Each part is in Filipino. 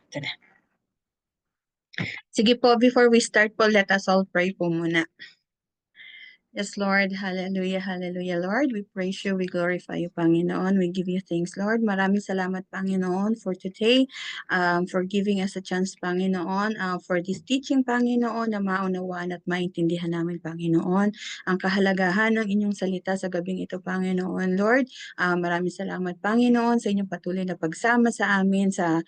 Ito na. Sige po, before we start po, let us all pray po muna. Yes, Lord. Hallelujah, hallelujah, Lord. We praise you, we glorify you, Panginoon. We give you thanks, Lord. Maraming salamat, Panginoon, for today, for giving us a chance, Panginoon, for this teaching, Panginoon, na maunawaan at maintindihan namin, Panginoon, ang kahalagahan ng inyong salita sa gabing ito, Panginoon, Lord. Maraming salamat, Panginoon, sa inyong patuloy na pagsama sa amin, sa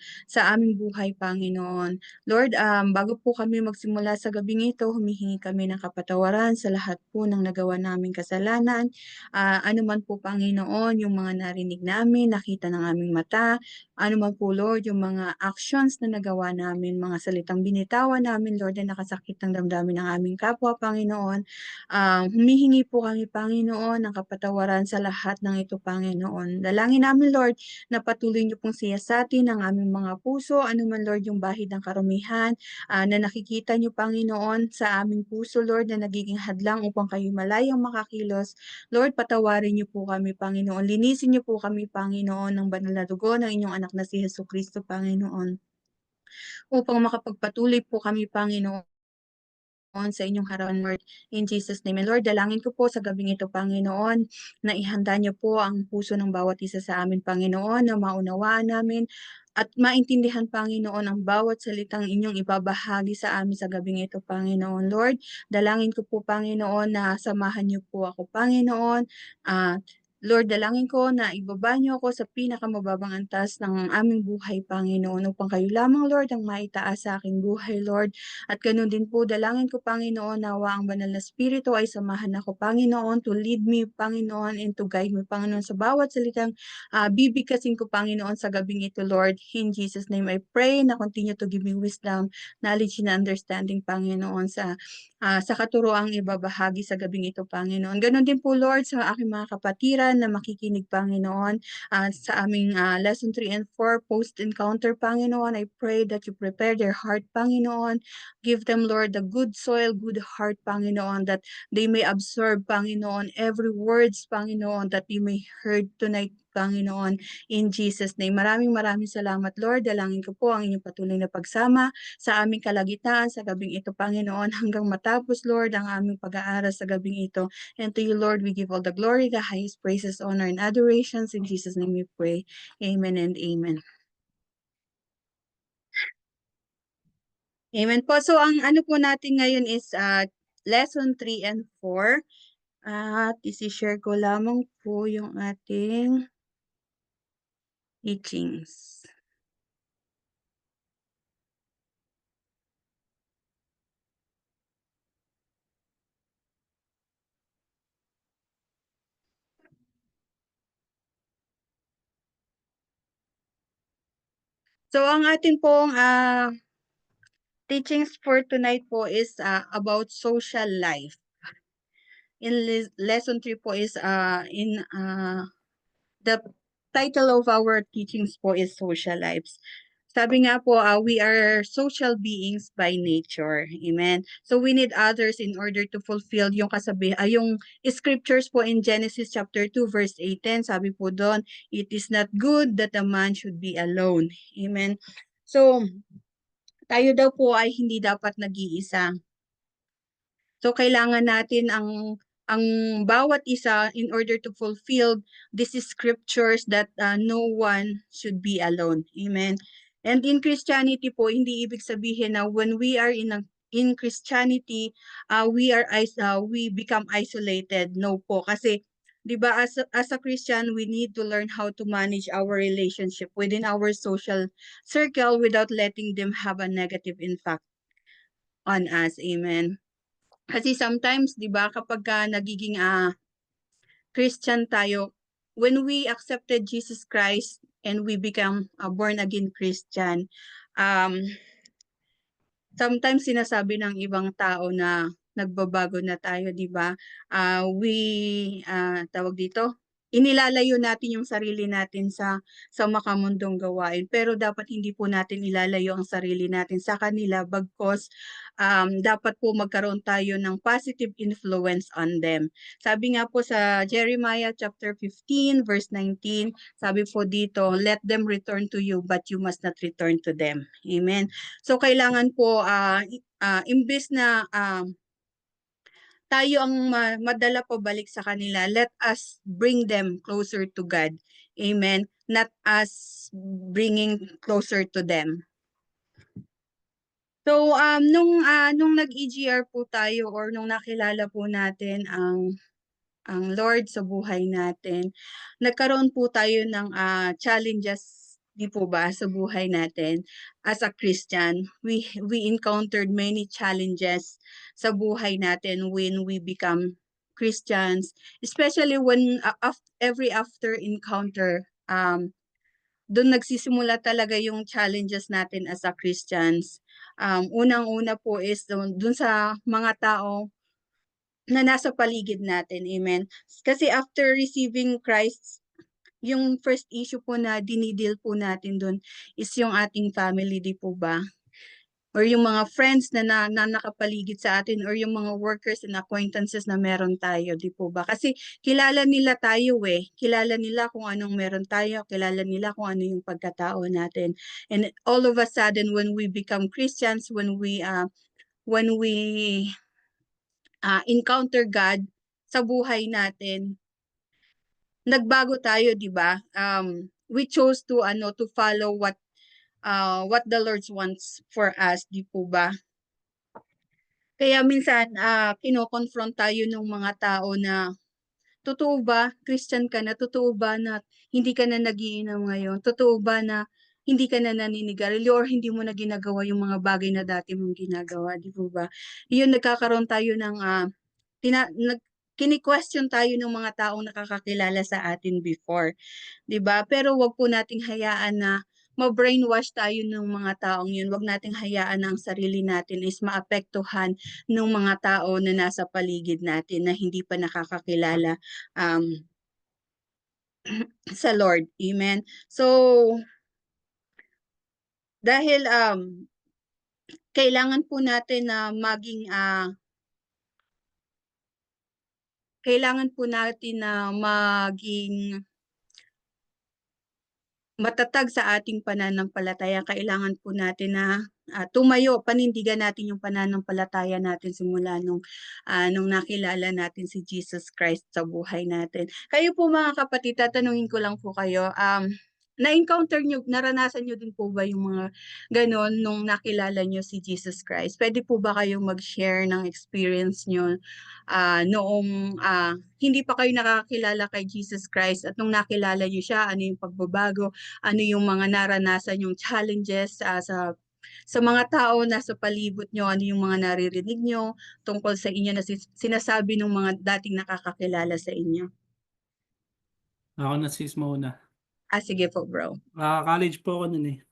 aming buhay, Panginoon. Lord, bago po kami magsimula sa gabing ito, humihingi kami ng kapatawaran sa lahat po ng nagawa naming kasalanan. Ano man po, Panginoon, yung mga narinig namin, nakita ng aming mata, ano man po, Lord, yung mga actions na nagawa namin, mga salitang binitawan namin, Lord, na nakasakit ng damdamin ng aming kapwa, Panginoon. Humihingi po kami, Panginoon, ng kapatawaran sa lahat ng ito, Panginoon. Dalangin namin, Lord, na patuloy niyo pong siyasatin ang aming mga puso, ano man, Lord, yung bahid ng karumihan, na nakikita niyo, Panginoon, sa aming puso, Lord, na nagiging hadlang upang kayo malayang makakilos. Lord, patawarin niyo po kami, Panginoon. Linisin niyo po kami, Panginoon, ng banal na dugo ng inyong anak na si Jesucristo, Panginoon. Upang makapagpatuloy po kami, Panginoon, sa inyong harapan, Lord, in Jesus' name. And Lord, dalangin ko po sa gabing ito, Panginoon, na ihanda niyo po ang puso ng bawat isa sa amin, Panginoon, na maunawaan namin at maintindihan, Panginoon, ang bawat salitang inyong ibabahagi sa amin sa gabing ito, Panginoon. Lord, dalangin ko po, Panginoon, na samahan niyo po ako, Panginoon. Lord, dalangin ko na ibaba niyo ako sa pinakamababang antas ng aming buhay, Panginoon, upang kayo lamang, Lord, ang maitaas sa aking buhay, Lord. At ganun din po, dalangin ko, Panginoon, nawa ang banal na Espiritu ay samahan ako, Panginoon, to lead me, Panginoon, and to guide me, Panginoon, sa bawat salitang bibigkasin ko, Panginoon, sa gabing ito, Lord. In Jesus' name I pray na continue to give me wisdom, knowledge, and understanding, Panginoon, sa katuroang ibabahagi sa gabing ito, Panginoon. Ganon din po, Lord, sa aking mga kapatiran na makikinig, Panginoon, sa aming lesson 3 and 4 post-encounter, Panginoon. I pray that you prepare their heart, Panginoon. Give them, Lord, the good soil, good heart, Panginoon, that they may absorb, Panginoon, every words, Panginoon, that they may heard tonight, Panginoon, in Jesus' name. Maraming salamat, Lord. Dalangin ko po ang inyong patuloy na pagsama sa aming kalagitnaan sa gabing ito, Panginoon, hanggang matapos, Lord, ang aming pag-aaral sa gabing ito. And to you, Lord, we give all the glory, the highest praises, honor, and adorations. In Jesus' name we pray. Amen and amen. Amen po. So, ang ano po natin ngayon is lesson 3 and 4. At isi-share ko lamang po yung ating teachings. So, ang ating pong teachings for tonight po is about social life. In lesson 3 po is the title of our teachings po is social lives. Sabi nga po, we are social beings by nature. Amen. So we need others in order to fulfill yung yung scriptures po in Genesis chapter 2 verse 18. Sabi po doon, it is not good that a man should be alone. Amen. So tayo daw po ay hindi dapat nag-iisa. So kailangan natin ang bawat isa in order to fulfill these scriptures that no one should be alone. Amen. And in Christianity po, hindi ibig sabihin na when we are in Christianity, we become isolated. No po, kasi 'di ba, as a Christian, we need to learn how to manage our relationship within our social circle without letting them have a negative impact on us. Amen. Kasi sometimes, 'di ba, kapag nagiging Christian tayo, when we accepted Jesus Christ and we become a born again Christian, um, sometimes sinasabi ng ibang tao na nagbabago na tayo, 'di ba? We tawag dito, inilalayo natin yung sarili natin sa makamundong gawain, pero dapat hindi po natin ilalayo ang sarili natin sa kanila, bagkus dapat po magkaroon tayo ng positive influence on them. Sabi nga po sa Jeremiah chapter 15 verse 19, sabi po dito, let them return to you but you must not return to them. Amen. So kailangan po imbes na tayo ang madala pabalik sa kanila, let us bring them closer to God. Amen. Not us bringing closer to them. So nung nag-EGR po tayo or nung nakilala po natin ang Lord sa buhay natin, nagkaroon po tayo ng challenges, di po ba, sa buhay natin as a Christian. We encountered many challenges sa buhay natin when we become Christians, especially when every after encounter, doon nagsisimula talaga yung challenges natin as a Christians. Unang-una po is doon sa mga tao na nasa paligid natin. Amen. Kasi after receiving Christ, yung first issue po na dinidil po natin doon is yung ating family, di po ba? Or yung mga friends na nakapaligid sa atin, or yung mga workers and acquaintances na meron tayo, di po ba? Kasi kilala nila tayo kilala nila kung anong meron tayo, kilala nila kung ano yung pagkatao natin. And all of a sudden, when we become Christians, when we encounter God sa buhay natin, nagbago tayo, di ba? We chose to follow what the Lord wants for us, di po ba? Kaya minsan kino-confront tayo ng mga tao na, totoo ba, Christian ka na? Totoo ba na hindi ka na nagiinom ngayon? Totoo ba na hindi ka na naninigarilyo or hindi mo na ginagawa yung mga bagay na dati mong ginagawa, di po ba? Yun, nagkakaroon tayo ng kini-question tayo ng mga taong nakakakilala sa atin before, 'di ba? Pero wag po nating hayaan na ma-brainwash tayo ng mga taong yun. Wag nating hayaan na ang sarili natin is maapektuhan ng mga tao na nasa paligid natin na hindi pa nakakakilala sa Lord. Amen. So, dahil kailangan po natin na maging matatag sa ating pananampalataya. Kailangan po natin na tumayo, panindigan natin yung pananampalataya natin simula nung nakilala natin si Jesus Christ sa buhay natin. Kayo po mga kapatid, tatanungin ko lang po kayo, na-encounter nyo, naranasan nyo din po ba yung mga ganon nung nakilala nyo si Jesus Christ? Pwede po ba kayong mag-share ng experience nyo noong hindi pa kayo nakakilala kay Jesus Christ at nung nakilala nyo siya, ano yung pagbabago, ano yung mga naranasan yung challenges sa mga tao na sa palibot nyo, ano yung mga naririnig nyo tungkol sa inyo na sinasabi ng mga dating nakakakilala sa inyo? Ako na sis muna. Sige po, bro. College po ako nun eh.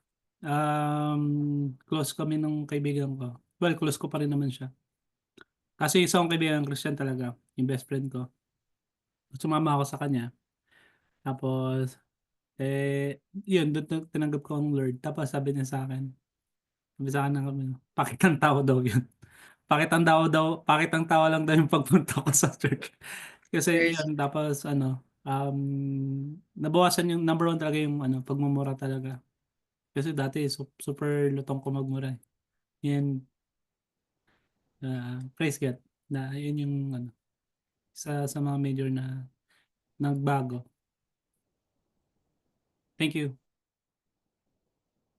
Close kami nung kaibigan ko. Well, close ko pa rin naman siya. Kasi isa kong kaibigan Christian talaga, yung best friend ko. Sumama ako sa kanya. Tapos, yun, doon tinanggap ko ang Lord. Tapos sabi sa akin ng kami, pakitang tao daw yun. Pakitang tao lang daw yung pagpunta ko sa church. Kasi There's yun, tapos nabawasan yung number one talaga yung pagmumura talaga. Kasi dati super lutong ko magmura eh. Yan, praise God. Na yun yung sa mga major na nagbago. Thank you.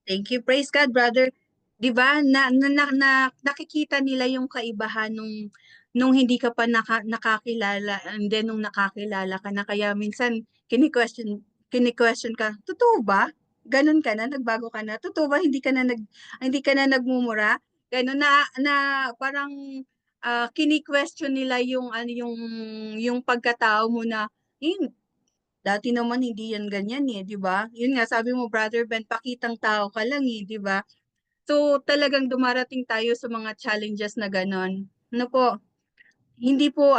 Thank you. Praise God, brother. 'Di ba? Nakikita nila yung kaibahan nung hindi ka pa nakakilala, and then nung nakakilala ka na, kaya minsan kini-question ka, totoo ba? Ganun ka na, nagbago ka na. Totoo ba hindi ka na nagmumura? Ganun na parang kini-question nila yung pagkatao mo na, eh, dati naman hindi yan ganyan di ba? Yun nga, sabi mo, Brother Ben, pakitang tao ka lang di ba? So, talagang dumarating tayo sa mga challenges na ganon. Ano po, hindi po,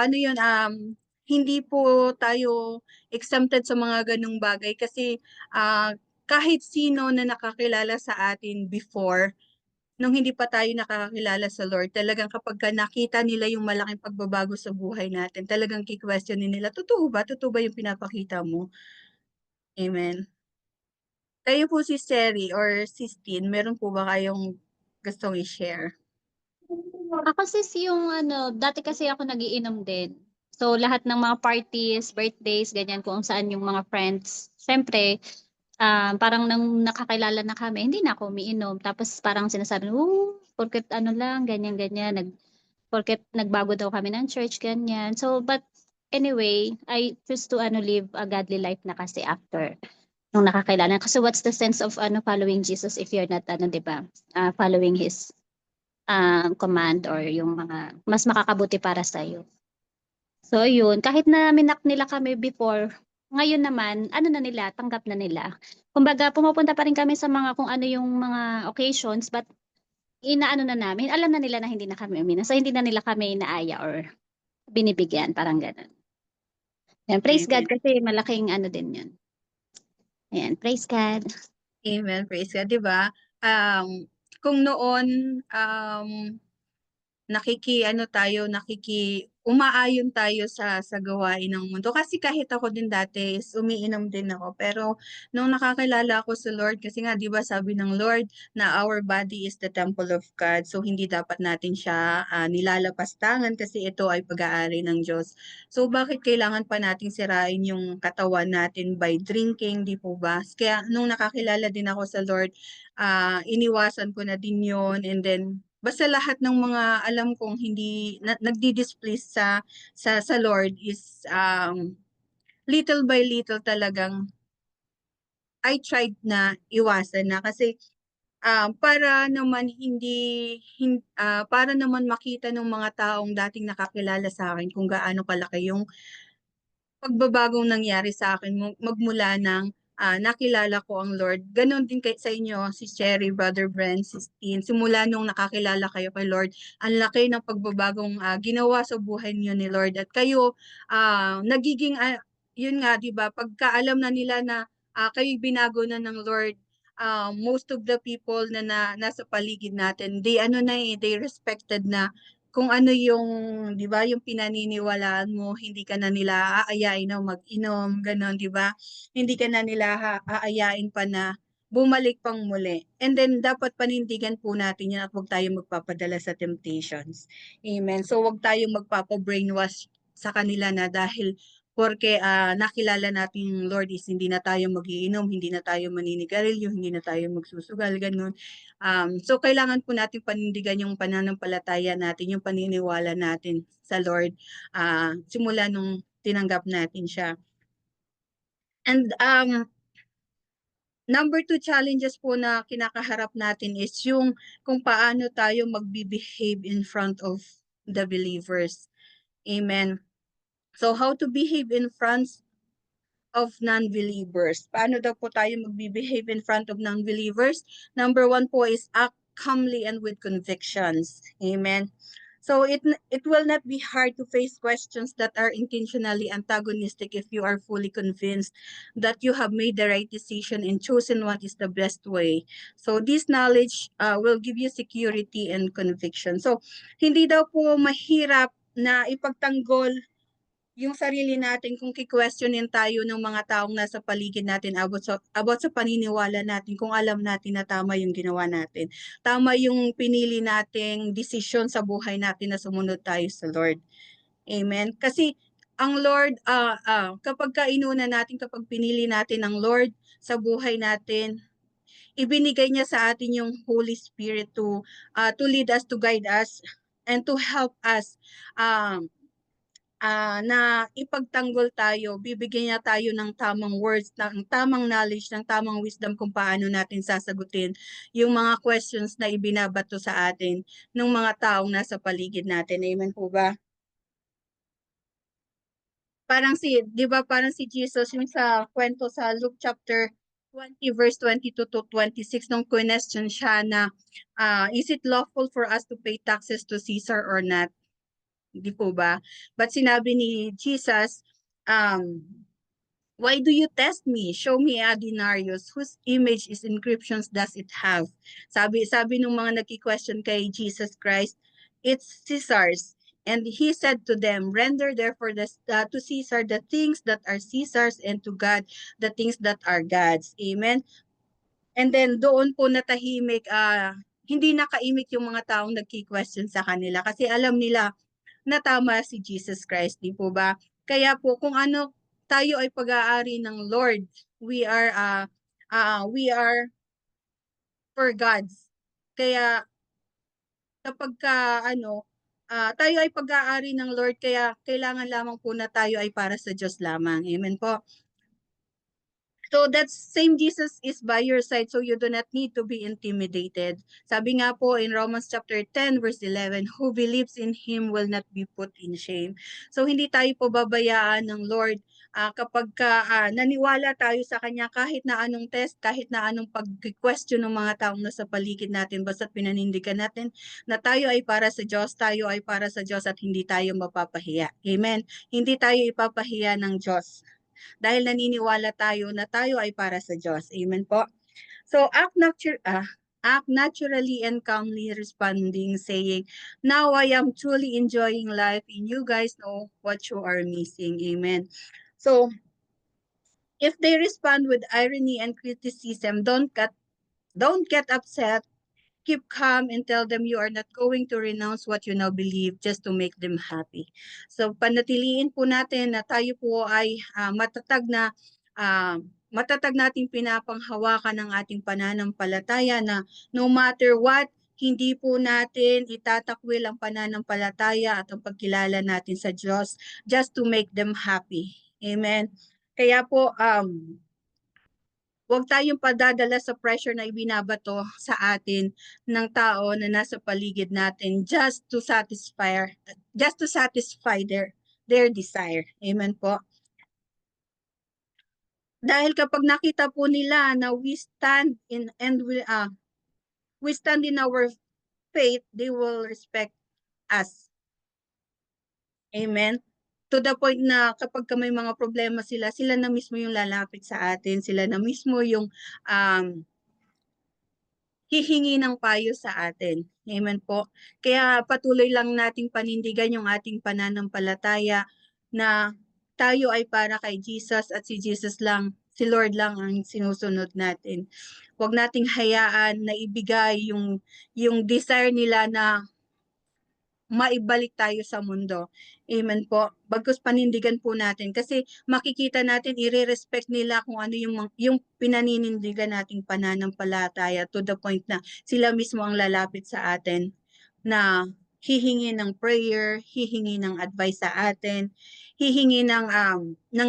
hindi po tayo exempted sa mga ganung bagay kasi kahit sino na nakakilala sa atin before, nung hindi pa tayo nakakakilala sa Lord, talagang kapag nakita nila yung malaking pagbabago sa buhay natin, talagang ki-questionin nila, totoo ba? Totoo ba yung pinapakita mo? Amen. Kayo po si Sherry or Sistine, meron po ba kayong gustong i-share? Ako sis yung dati kasi ako nagiinom din. So lahat ng mga parties, birthdays, ganyan kung saan yung mga friends. Siyempre, parang nang nakakilala na kami, hindi na ako umiinom. Tapos parang sinasabi, porket ano lang, ganyan-ganyan. Porket nagbago daw kami ng church, ganyan. So, but anyway, I choose to live a godly life na kasi after nung nakakilala. Kasi what's the sense of following Jesus if you're not, 'di ba, following His command or yung mga mas makakabuti para sa iyo. So yun, kahit na minak nila kami before, ngayon naman, ano na nila, tanggap na nila. Kumbaga, pumupunta pa rin kami sa mga kung ano yung mga occasions, but inaano na namin, alam na nila na hindi na kami uminom. So hindi na nila kami inaaya or binibigyan, parang ganun. Yan, praise Amen. God kasi malaking ano din yun. Ayan, praise God. Amen. Praise God. 'Di ba? Kung noon, umaayon tayo sa gawain ng mundo. Kasi kahit ako din dati is umiinom din ako. Pero nung nakakilala ako sa Lord, kasi nga 'di ba sabi ng Lord na our body is the temple of God. So hindi dapat natin siya nilalapastangan kasi ito ay pag-aari ng Diyos. So bakit kailangan pa nating sirain yung katawan natin by drinking, 'di po ba? Kaya nung nakakilala din ako sa Lord, iniwasan ko na din 'yon, and then basta lahat ng mga alam kong hindi nagdi-displease sa Lord is little by little talagang I tried na iwasan na kasi para naman para naman makita ng mga taong dating nakakilala sa akin kung gaano kalaki yung pagbabagong nangyari sa akin magmula ng nakilala ko ang Lord. Ganon din sa inyo, si Cherry, Brother Brent, si Steen. Simula nung nakakilala kayo kay Lord, ang laki ng pagbabagong ginawa sa buhay niyo ni Lord. At kayo, nagiging, yun nga, di ba, pagka alam na nila na kayo binago na ng Lord, most of the people nasa paligid natin, they respected na kung ano yung, 'di ba, yung pinaniniwalaan mo, hindi ka na nila aayain na mag-inom, gano'n, 'di ba? Hindi ka na nila aayain pa na bumalik pang muli. And then dapat panindigan po natin 'yan at huwag tayong magpapadala sa temptations. Amen. So huwag tayong magpapa-brainwash sa kanila na dahil porque nakilala natin yung Lord is hindi na tayo magiinom, hindi na tayo maninigarilyo, hindi na tayo magsusugal, gano'n. So kailangan po natin panindigan yung pananampalataya natin, yung paniniwala natin sa Lord simula nung tinanggap natin siya. And number 2 challenges po na kinakaharap natin is yung kung paano tayo magbe-behave in front of the believers. Amen. So how to behave in front of non-believers. Paano daw po tayo magbe-behave in front of non-believers? Number 1 po is act calmly and with convictions. Amen. So it will not be hard to face questions that are intentionally antagonistic if you are fully convinced that you have made the right decision and chosen what is the best way. So this knowledge will give you security and conviction. So hindi daw po mahirap na ipagtanggol yung sarili natin kung ki-questionin tayo ng mga taong nasa paligid natin about sa paniniwala natin kung alam natin na tama yung ginawa natin. Tama yung pinili nating desisyon sa buhay natin na sumunod tayo sa Lord. Amen. Kasi ang Lord, kapag kainuna natin, kapag pinili natin ang Lord sa buhay natin, ibinigay niya sa atin yung Holy Spirit to lead us, to guide us, and to help us na ipagtanggol tayo, bibigyan niya tayo ng tamang words, ng tamang knowledge, ng tamang wisdom kung paano natin sasagutin yung mga questions na ibinabato sa atin ng mga taong nasa paligid natin. Amen po ba? Di ba parang si Jesus yung sa kwento sa Luke chapter 20 verse 22 to 26 nung question siya na is it lawful for us to pay taxes to Caesar or not? Hindi po ba? But sinabi ni Jesus, why do you test me? Show me a denarius. Whose image is inscriptions does it have? Sabi ng mga nagki-question kay Jesus Christ, it's Caesar's. And he said to them, render therefore to Caesar the things that are Caesar's, and to God the things that are God's. Amen. And then doon po natahimik, hindi nakaimik yung mga taong nagki-question sa kanila kasi alam nila na tama si Jesus Christ, di po ba? Kaya po kung ano tayo ay pag-aari ng Lord, we are for God's. Kaya kapag tayo ay pag-aari ng Lord, kaya kailangan lamang po na tayo ay para sa Diyos lamang. Amen po. So that same Jesus is by your side, so you do not need to be intimidated. Sabi nga po in Romans chapter 10 verse 11, who believes in Him will not be put in shame. So hindi tayo po babayaan ng Lord kapag naniwala tayo sa Kanya kahit na anong test, kahit na anong pag-question ng mga taong nasa paligid natin, basta pinanindigan natin na tayo ay para sa Diyos, tayo ay para sa Diyos at hindi tayo mapapahiya. Amen. Hindi tayo ipapahiya ng Diyos. Dahil naniniwala tayo na tayo ay para sa Diyos. Amen po. So, act naturally and calmly responding, saying, now I am truly enjoying life and you guys know what you are missing. Amen. So, if they respond with irony and criticism, don't get upset. Keep calm and tell them you are not going to renounce what you now believe just to make them happy. So panatiliin po natin na tayo po ay matatag nating pinapanghawakan ng ating pananampalataya na no matter what, hindi po natin itatakwil ang pananampalataya at ang pagkilala natin sa Diyos just to make them happy. Amen. Kaya po, huwag tayong padadala sa pressure na ibinabato sa atin ng tao na nasa paligid natin just to satisfy their desire. Amen po. Dahil kapag nakita po nila na we stand in our faith, they will respect us. Amen. To the point na kapag may mga problema sila na mismo yung lalapit sa atin, sila na mismo yung hihingi ng payo sa atin. Amen po. Kaya patuloy lang nating panindigan yung ating pananampalataya na tayo ay para kay Jesus at si Jesus lang, si Lord lang ang sinusunod natin. Huwag nating hayaan na ibigay yung desire nila na maibalik tayo sa mundo. Amen po. Bagkus panindigan po natin kasi makikita natin i-respect nila kung ano yung pinaninindigan nating pananampalataya to the point na sila mismo ang lalapit sa atin na hihingi ng prayer, hihingi ng advice sa atin, hihingi ng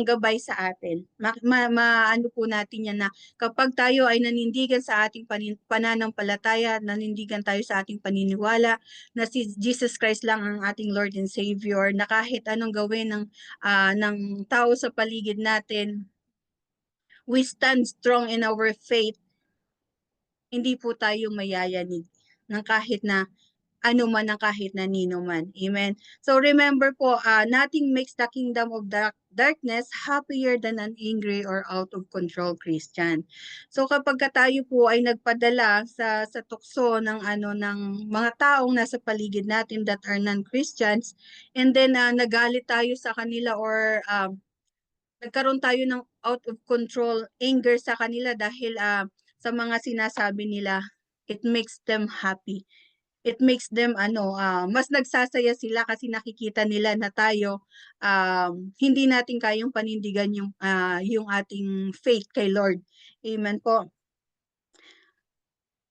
gabay sa atin. Ano po natin yan na kapag tayo ay nanindigan sa ating pananampalataya, nanindigan tayo sa ating paniniwala, na si Jesus Christ lang ang ating Lord and Savior, na kahit anong gawin ng tao sa paligid natin, we stand strong in our faith. Hindi po tayo mayayanig ng kahit na ano man ang kahit na nino man. Amen. So remember po, nothing makes the kingdom of darkness happier than an angry or out of control Christian. So kapag tayo po ay nagpadala sa tukso ng mga taong nasa paligid natin that are non-Christians, and then nagalit tayo sa kanila or nagkaroon tayo ng out of control anger sa kanila dahil sa mga sinasabi nila, it makes them happy. It makes them mas nagsasaya sila kasi nakikita nila na tayo hindi natin kayang panindigan yung ating faith kay Lord. Amen po.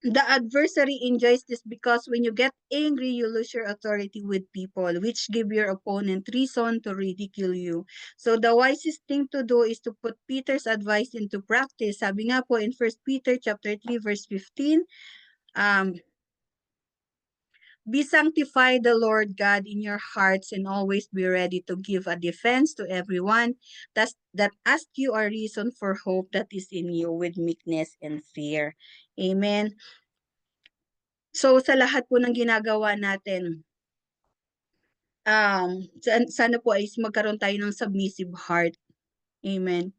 The adversary enjoys this because when you get angry, you lose your authority with people, which give your opponent reason to ridicule you. So the wisest thing to do is to put Peter's advice into practice. Sabi nga po in 1 Peter chapter 3 verse 15, be sanctified the Lord God in your hearts and always be ready to give a defense to everyone that asks you a reason for hope that is in you with meekness and fear. Amen. So sa lahat po ng ginagawa natin, sana po ay magkaroon tayo ng submissive heart. Amen.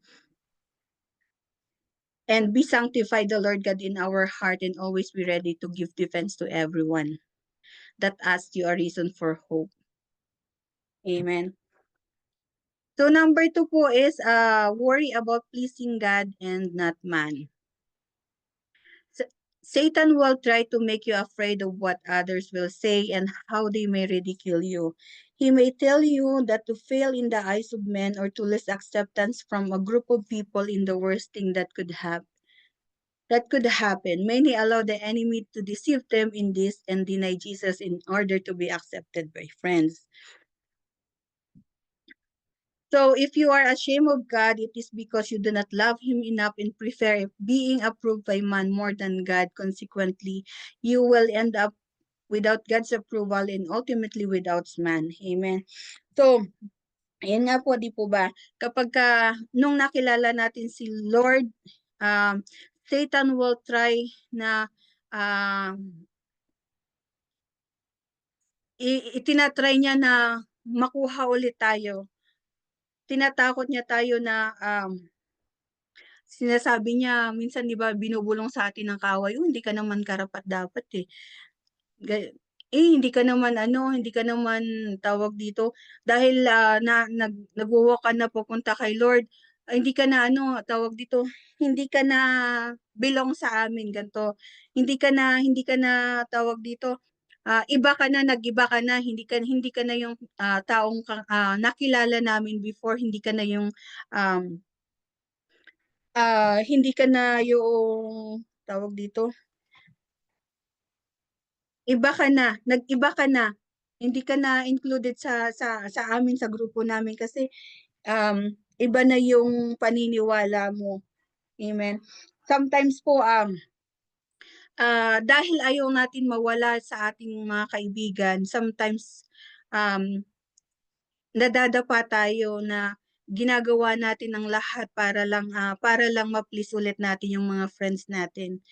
And be sanctified the Lord God in our heart and always be ready to give defense to everyone that asks you a reason for hope. Amen. So number 2 po is worry about pleasing God and not man. Satan will try to make you afraid of what others will say and how they may ridicule you. He may tell you that to fail in the eyes of men or to lose acceptance from a group of people in the worst thing that could happen. Many allow the enemy to deceive them in this and deny Jesus in order to be accepted by friends. So if you are ashamed of God, it is because you do not love Him enough and prefer being approved by man more than God. Consequently, you will end up without God's approval and ultimately without man. Amen. So, ayan nga po, di po ba? Kapag nung nakilala natin si Lord, Satan will try na itinatry niya na makuha ulit tayo. Tinatakot niya tayo na sinasabi niya, minsan di ba binubulong sa atin ng kaaway, hindi ka naman karapat-dapat eh. Hindi ka naman hindi ka naman tawag dito, dahil nag-walk ka na pupunta kay Lord, hindi ka na tawag dito, hindi ka na belong sa amin, ganito. Hindi ka na tawag dito, iba ka na, nag-iba ka na, hindi ka na yung taong nakilala namin before, hindi ka na yung hindi ka na yung tawag dito, iba ka na, nag-iba ka na. Hindi ka na included sa amin, sa grupo namin kasi iba na yung paniniwala mo. Amen. Sometimes po dahil ayaw natin mawala sa ating mga kaibigan, sometimes nadadapa tayo na ginagawa natin ang lahat para lang ma-please ulit natin yung mga friends natin.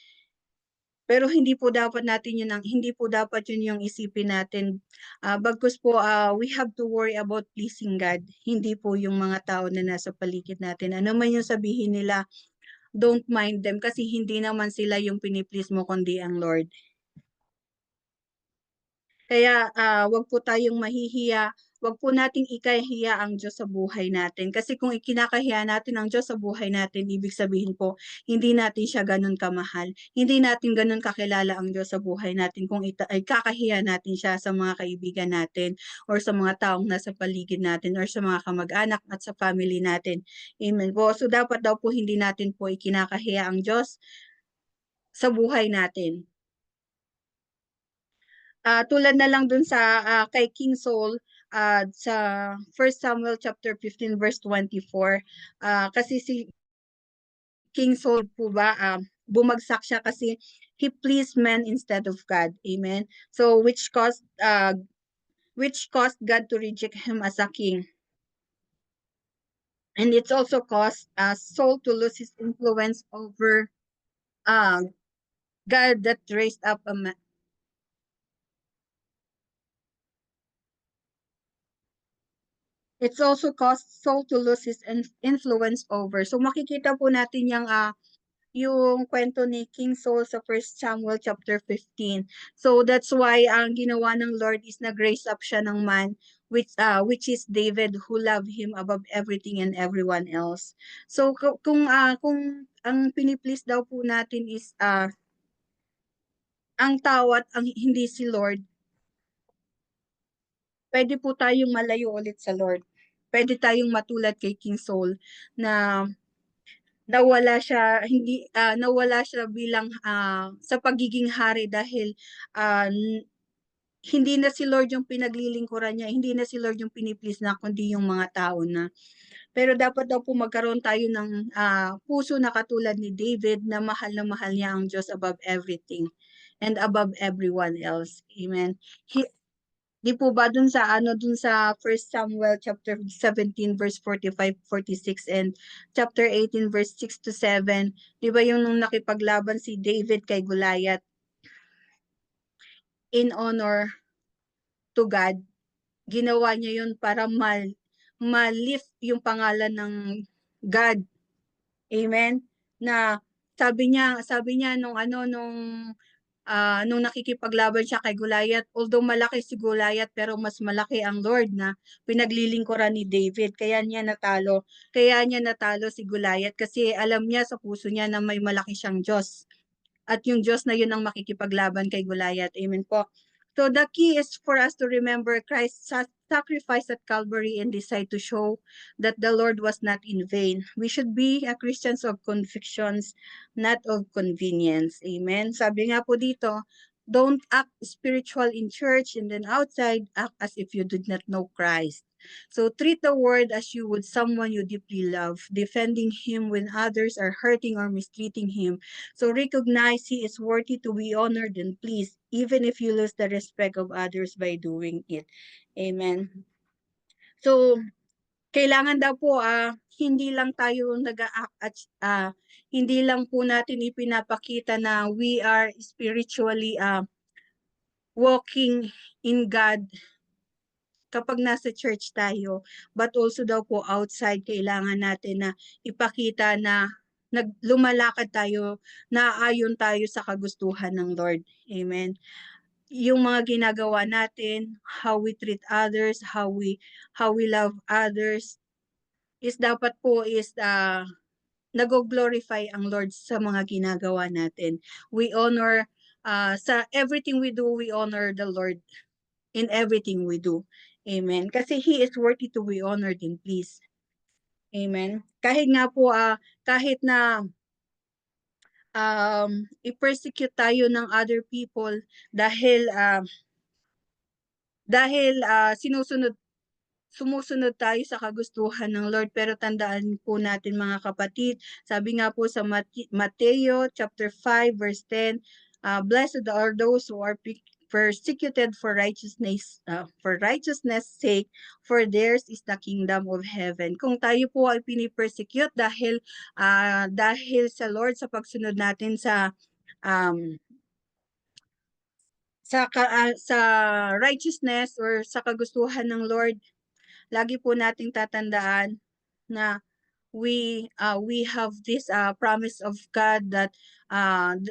Pero hindi po dapat yun yung isipin natin. Bagkus po, we have to worry about pleasing God. Hindi po yung mga tao na nasa paligid natin. Ano man yung sabihin nila, don't mind them kasi hindi naman sila yung piniplease mo kundi ang Lord. Kaya wag po tayong mahihiya, wag po nating ikahiya ang Diyos sa buhay natin. Kasi kung ikinakahiya natin ang Diyos sa buhay natin, ibig sabihin po, hindi natin siya ganun kamahal. Hindi natin ganun kakilala ang Diyos sa buhay natin kung kakahiya natin siya sa mga kaibigan natin or sa mga taong nasa paligid natin or sa mga kamag-anak at sa family natin. Amen po. So dapat daw po hindi natin po ikinakahiya ang Diyos sa buhay natin. Tulad na lang dun sa kay King Saul sa 1 Samuel chapter 15 verse 24, kasi si King Saul po ba bumagsak siya kasi he pleased men instead of God. Amen. So which caused God to reject him as a king. And it's also caused Saul to lose his influence over God that raised up a man. It's also caused Saul to lose his influence over. So makikita po natin yung kwento ni King Saul sa 1 Samuel chapter 15. So that's why ang ginawa ng Lord is nag-raise up siya ng man which is David, who loved him above everything and everyone else. So kung ang piniplease daw po natin is ang tao at ang hindi si Lord, pwede po tayong malayo ulit sa Lord. Pwede tayong matulad kay King Saul na nawala siya bilang sa pagiging hari dahil hindi na si Lord yung pinaglilingkuran niya, hindi na si Lord yung piniplease na kundi yung mga tao na. Pero dapat daw po magkaroon tayo ng puso na katulad ni David na mahal niya ang Diyos above everything and above everyone else. Amen. Di po ba dun sa 1 Samuel chapter 17 verse 45, 46 and chapter 18 verse 6 to 7, di ba yung nung nakipaglaban si David kay Goliath in honor to God, ginawa niya yun para ma-lift yung pangalan ng God. Amen? Na sabi niya nung nakikipaglaban siya kay Goliath, although malaki si Goliath, pero mas malaki ang Lord na pinaglilingkuran ni David. Kaya niya natalo si Goliath kasi alam niya sa puso niya na may malaki siyang Diyos. At yung Diyos na yun ang makikipaglaban kay Goliath. Amen po. So the key is for us to remember Christ's sacrifice at Calvary and decide to show that the Lord was not in vain. We should be Christians of convictions, not of convenience. Amen. Sabi nga po dito, don't act spiritual in church and then outside, act as if you did not know Christ. So treat the word as you would someone you deeply love, defending him when others are hurting or mistreating him. So recognize he is worthy to be honored and pleased, even if you lose the respect of others by doing it. Amen. So, kailangan daw po hindi lang tayo nag-a-act at hindi lang po natin ipinapakita na we are spiritually walking in God kapag nasa church tayo, but also daw po outside kailangan natin na ipakita na lumalakad tayo, naaayon tayo sa kagustuhan ng Lord. Amen. Yung mga ginagawa natin, how we treat others, how we love others, is dapat po is nag-glorify ang Lord sa mga ginagawa natin. We honor, sa everything we do, we honor the Lord in everything we do. Amen. Kasi He is worthy to be honored and pleased. Amen. Kahit nga po, kahit na i-persecute tayo ng other people dahil sumusunod tayo sa kagustuhan ng Lord. Pero tandaan po natin mga kapatid, sabi nga po sa Mateo chapter 5 verse 10, blessed are those who are persecuted for righteousness sake, for theirs is the kingdom of heaven. Kung tayo po ay pinipersecute dahil sa Lord, sa pagsunod natin sa righteousness or sa kagustuhan ng Lord, lagi po nating tatandaan na we have this promise of God that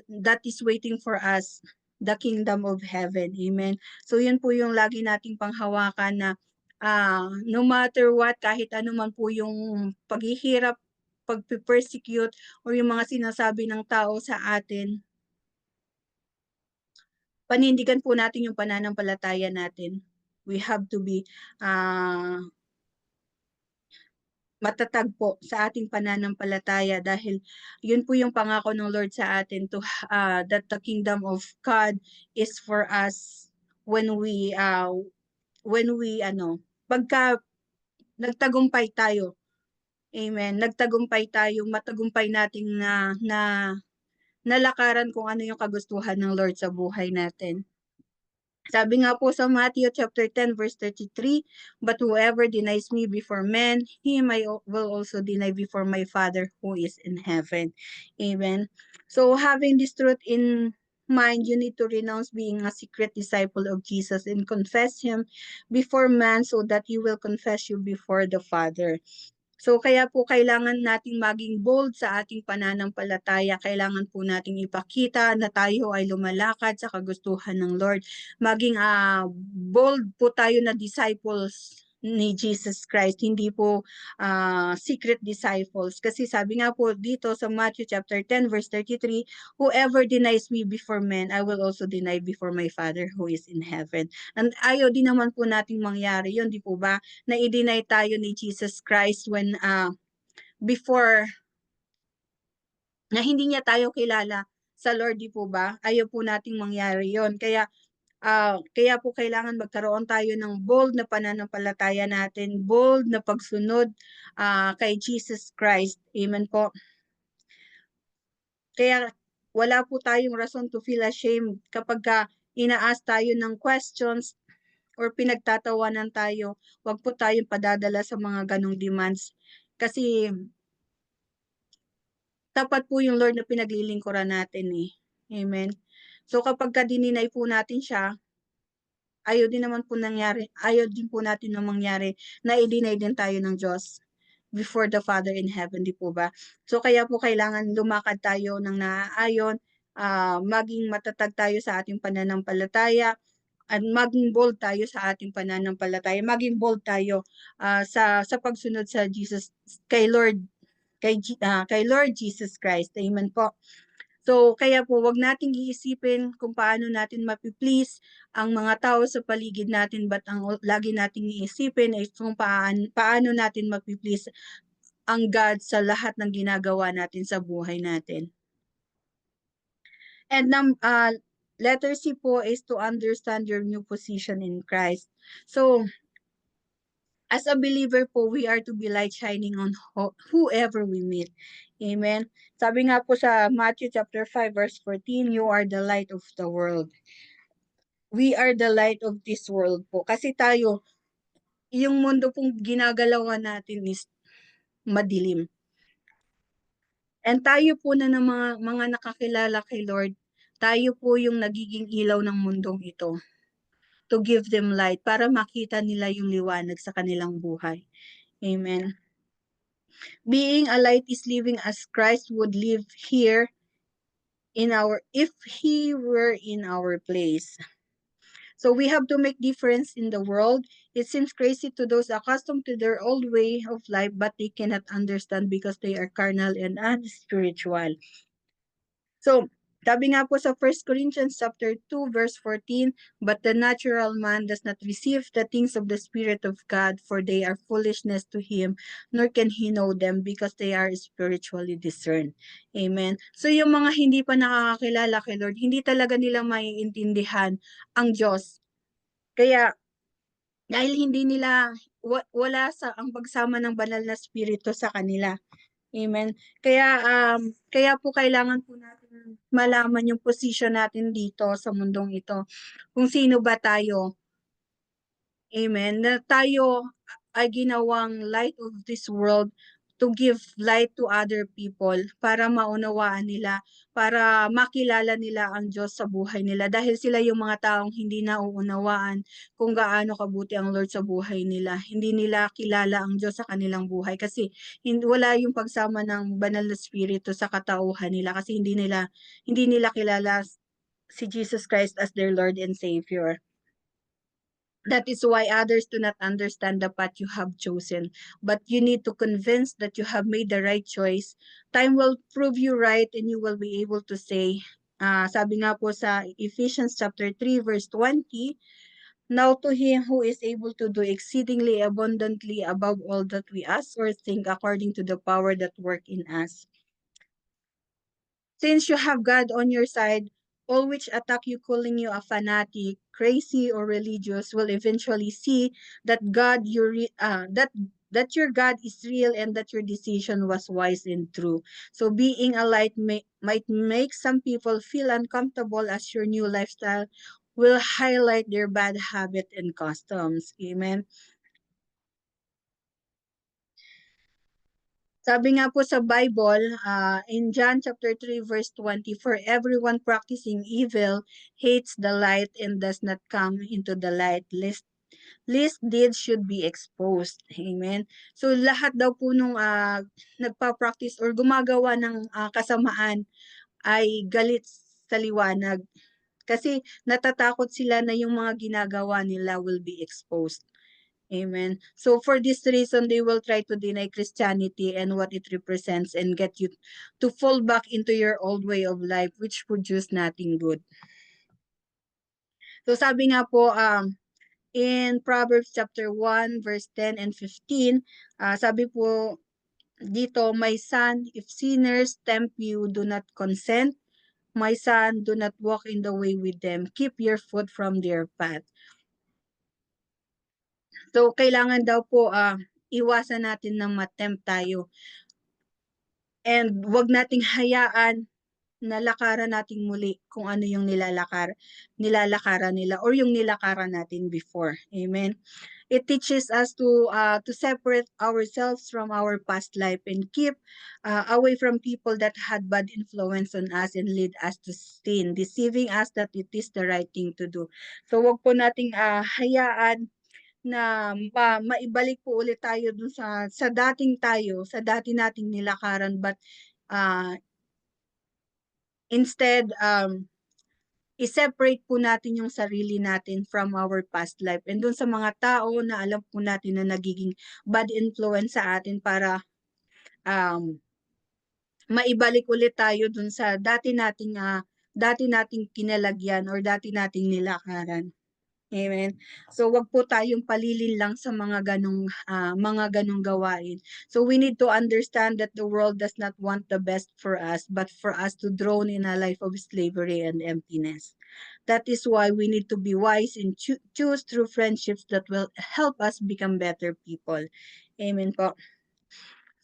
that is waiting for us, the kingdom of heaven. Amen. So yun po yung lagi nating panghawakan na no matter what, kahit ano man po yung paghihirap, pag-persecute or yung mga sinasabi ng tao sa atin, panindigan po natin yung pananampalataya natin. We have to be matatag po sa ating pananampalataya dahil yun po yung pangako ng Lord sa atin that the kingdom of God is for us pagka nagtagumpay tayo. Amen. Nagtagumpay tayo, matagumpay nating nalakaran kung ano yung kagustuhan ng Lord sa buhay natin. Sabi nga po sa Matthew chapter 10 verse 33, but whoever denies me before men, him I will also deny before my Father who is in heaven. Amen. So having this truth in mind, you need to renounce being a secret disciple of Jesus and confess him before man so that he will confess you before the Father. So kaya po kailangan nating maging bold sa ating pananampalataya. Kailangan po nating ipakita na tayo ay lumalakad sa kagustuhan ng Lord. Maging bold po tayo na disciples ni Jesus Christ, hindi po secret disciples. Kasi sabi nga po dito sa Matthew chapter 10 verse 33, whoever denies me before men, I will also deny before my Father who is in heaven. And ayaw din naman po nating mangyari yun, di po ba? Na i-deny tayo ni Jesus Christ when before na hindi niya tayo kilala sa Lord, di po ba? Ayaw po nating mangyari yon. Kaya po kailangan magkaroon tayo ng bold na pananampalataya natin, bold na pagsunod kay Jesus Christ. Amen po. Kaya wala po tayong rason to feel ashamed kapag ina-ask tayo ng questions or pinagtatawanan tayo. Huwag po tayong padadala sa mga ganong demands. Kasi tapat po yung Lord na pinaglilingkuran natin eh. Amen. So kapag dininay po natin siya, ayaw din po natin na mangyari na i-deny din tayo ng Diyos before the Father in heaven, di po ba? So kaya po kailangan lumakad tayo ng naaayon, maging matatag tayo sa ating pananampalataya, at maging bold tayo sa ating pananampalataya, maging bold tayo sa pagsunod sa Jesus, kay Lord Jesus Christ. Amen po. So, kaya po, wag nating iisipin kung paano natin mapi-please ang mga tao sa paligid natin, but ang lagi nating iisipin ay kung paano natin mapi-please ang God sa lahat ng ginagawa natin sa buhay natin. And letter C po is to understand your new position in Christ. So, as a believer po, we are to be light shining on whoever we meet. Amen. Sabi nga po sa Matthew chapter 5 verse 14, you are the light of the world. We are the light of this world po. Kasi tayo, yung mundo pong ginagalawan natin is madilim. And tayo po na ng mga nakakilala kay Lord, tayo po yung nagiging ilaw ng mundong ito, to give them light para makita nila yung liwanag sa kanilang buhay. Amen. Being a light is living as Christ would live here if he were in our place. So we have to make difference in the world. It seems crazy to those accustomed to their old way of life, but they cannot understand because they are carnal and unspiritual. So, sabi nga po sa 1 Corinthians chapter 2 verse 14, but the natural man does not receive the things of the Spirit of God, for they are foolishness to him, nor can he know them because they are spiritually discerned. Amen. So yung mga hindi pa nakakakilala kay Lord, hindi talaga nila maiintindihan ang Diyos. Kaya dahil hindi nila wala ang pagsama ng banal na spirito sa kanila. Amen. Kaya po kailangan po natin malaman yung position natin dito sa mundong ito. Kung sino ba tayo. Amen. Na tayo ay ginawang light of this world to give light to other people para maunawaan nila, para makilala nila ang Diyos sa buhay nila dahil sila yung mga taong hindi nauunawaan kung gaano kabuti ang Lord sa buhay nila. Hindi nila kilala ang Diyos sa kanilang buhay kasi wala yung pagsama ng banal na spirito sa katauhan nila kasi hindi nila kilala si Jesus Christ as their Lord and Savior. That is why others do not understand the path you have chosen. But you need to convince that you have made the right choice. Time will prove you right and you will be able to say, sabi nga po sa Ephesians chapter 3 verse 20, now to him who is able to do exceedingly abundantly above all that we ask or think according to the power that work in us. Since you have God on your side, all which attack you calling you a fanatic, crazy, or religious will eventually see that that your God is real and that your decision was wise and true. So being a light might make some people feel uncomfortable as your new lifestyle will highlight their bad habit and customs. Amen. Sabi nga po sa Bible, in John chapter 3 verse 20, for everyone practicing evil hates the light and does not come into the light, lest deeds should be exposed. Amen. So lahat daw po nung nagpa-practice or gumagawa ng kasamaan ay galit sa liwanag. Kasi natatakot sila na yung mga ginagawa nila will be exposed. Amen. So for this reason, they will try to deny Christianity and what it represents and get you to fall back into your old way of life, which produce nothing good. So sabi nga po, in Proverbs chapter 1, verse 10 and 15, sabi po dito, my son, if sinners tempt you, do not consent. My son, do not walk in the way with them. Keep your foot from their path. So, kailangan daw po iwasan natin na ma-tempt tayo. And wag nating hayaan na lakaran natin muli kung ano yung nilalakaran nila or yung nilakaran natin before. Amen. It teaches us to separate ourselves from our past life and keep away from people that had bad influence on us and lead us to sin, deceiving us that it is the right thing to do. So wag po nating hayaan na maibalik po ulit tayo dun sa dating tayo, sa dati nating nilakaran, but instead i-separate po natin yung sarili natin from our past life and dun sa mga tao na alam po natin na nagiging bad influence sa atin para maibalik ulit tayo dun sa dati nating kinalagyan or dati nating nilakaran. Amen. So wag po tayong palilin lang sa mga ganong gawain. So we need to understand that the world does not want the best for us, but for us to drown in a life of slavery and emptiness. That is why we need to be wise and choose through friendships that will help us become better people. Amen po.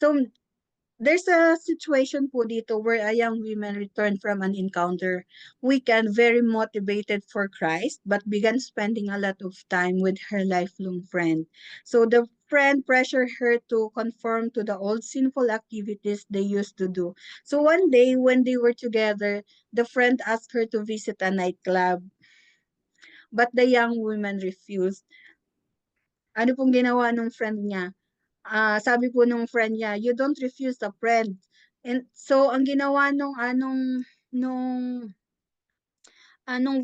So there's a situation po dito where a young woman returned from an encounter weekend very motivated for Christ but began spending a lot of time with her lifelong friend. So the friend pressured her to conform to the old sinful activities they used to do. So one day when they were together, the friend asked her to visit a nightclub, but the young woman refused. Ano pong ginawa ng friend niya? Sabi po nung friend niya, you don't refuse a friend. And so ang ginawa nung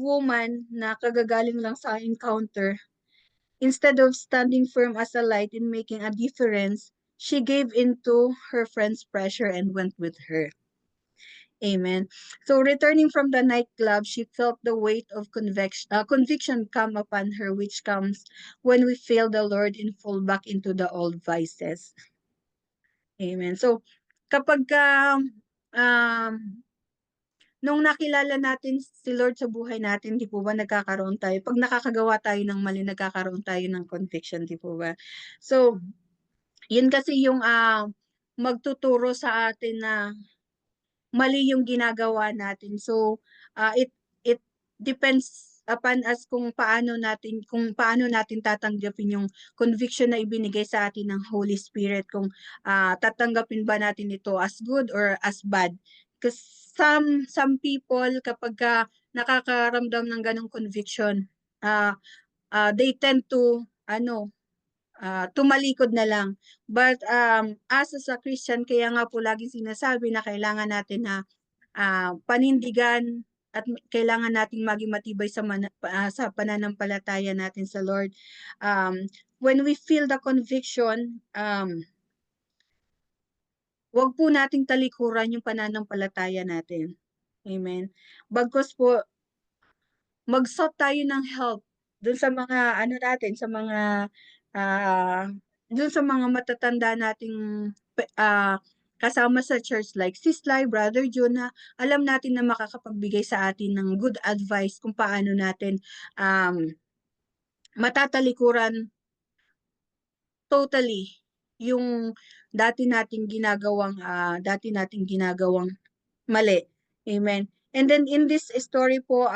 woman na kagagaling lang sa encounter, instead of standing firm as a light in making a difference, she gave into her friend's pressure and went with her. Amen. So returning from the nightclub, she felt the weight of conviction come upon her, which comes when we fail the Lord and fall back into the old vices. Amen. So, kapag nung nakilala natin si Lord sa buhay natin, di po ba nagkakaroon tayo, pag nakakagawa tayo ng mali, nagkakaroon tayo ng conviction, di po ba? So, yun kasi yung magtuturo sa atin na mali yung ginagawa natin. So, it depends upon us kung paano natin tatanggapin yung conviction na ibinigay sa atin ng Holy Spirit, kung tatanggapin ba natin ito as good or as bad. Because some people kapag nakakaramdam ng ganong conviction, they tend to tumalikod na lang. But as a Christian, kaya nga po laging sinasabi na kailangan natin na panindigan at kailangan nating maging matibay sa pananampalataya natin sa Lord. When we feel the conviction, wag po nating talikuran yung pananampalataya natin. Amen. Bagkus po, mag-sought tayo ng help dun sa mga natin, sa mga dun sa mga matatanda nating kasama sa church like Sis Lai, Brother Jun, na alam natin na makakapagbigay sa atin ng good advice kung paano natin matatalikuran totally yung dati nating ginagawang mali. Amen. And then in this story po,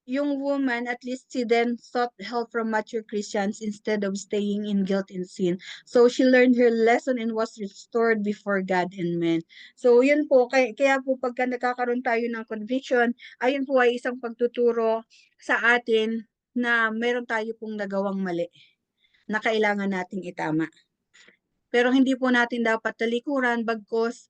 yung woman, at least she then sought help from mature Christians instead of staying in guilt and sin. So she learned her lesson and was restored before God and men. So yun po, kaya po pagka nagkakaroon tayo ng conviction, ayun po ay isang pagtuturo sa atin na meron tayo pong nagawang mali na kailangan nating itama. Pero hindi po natin dapat talikuran, bagkus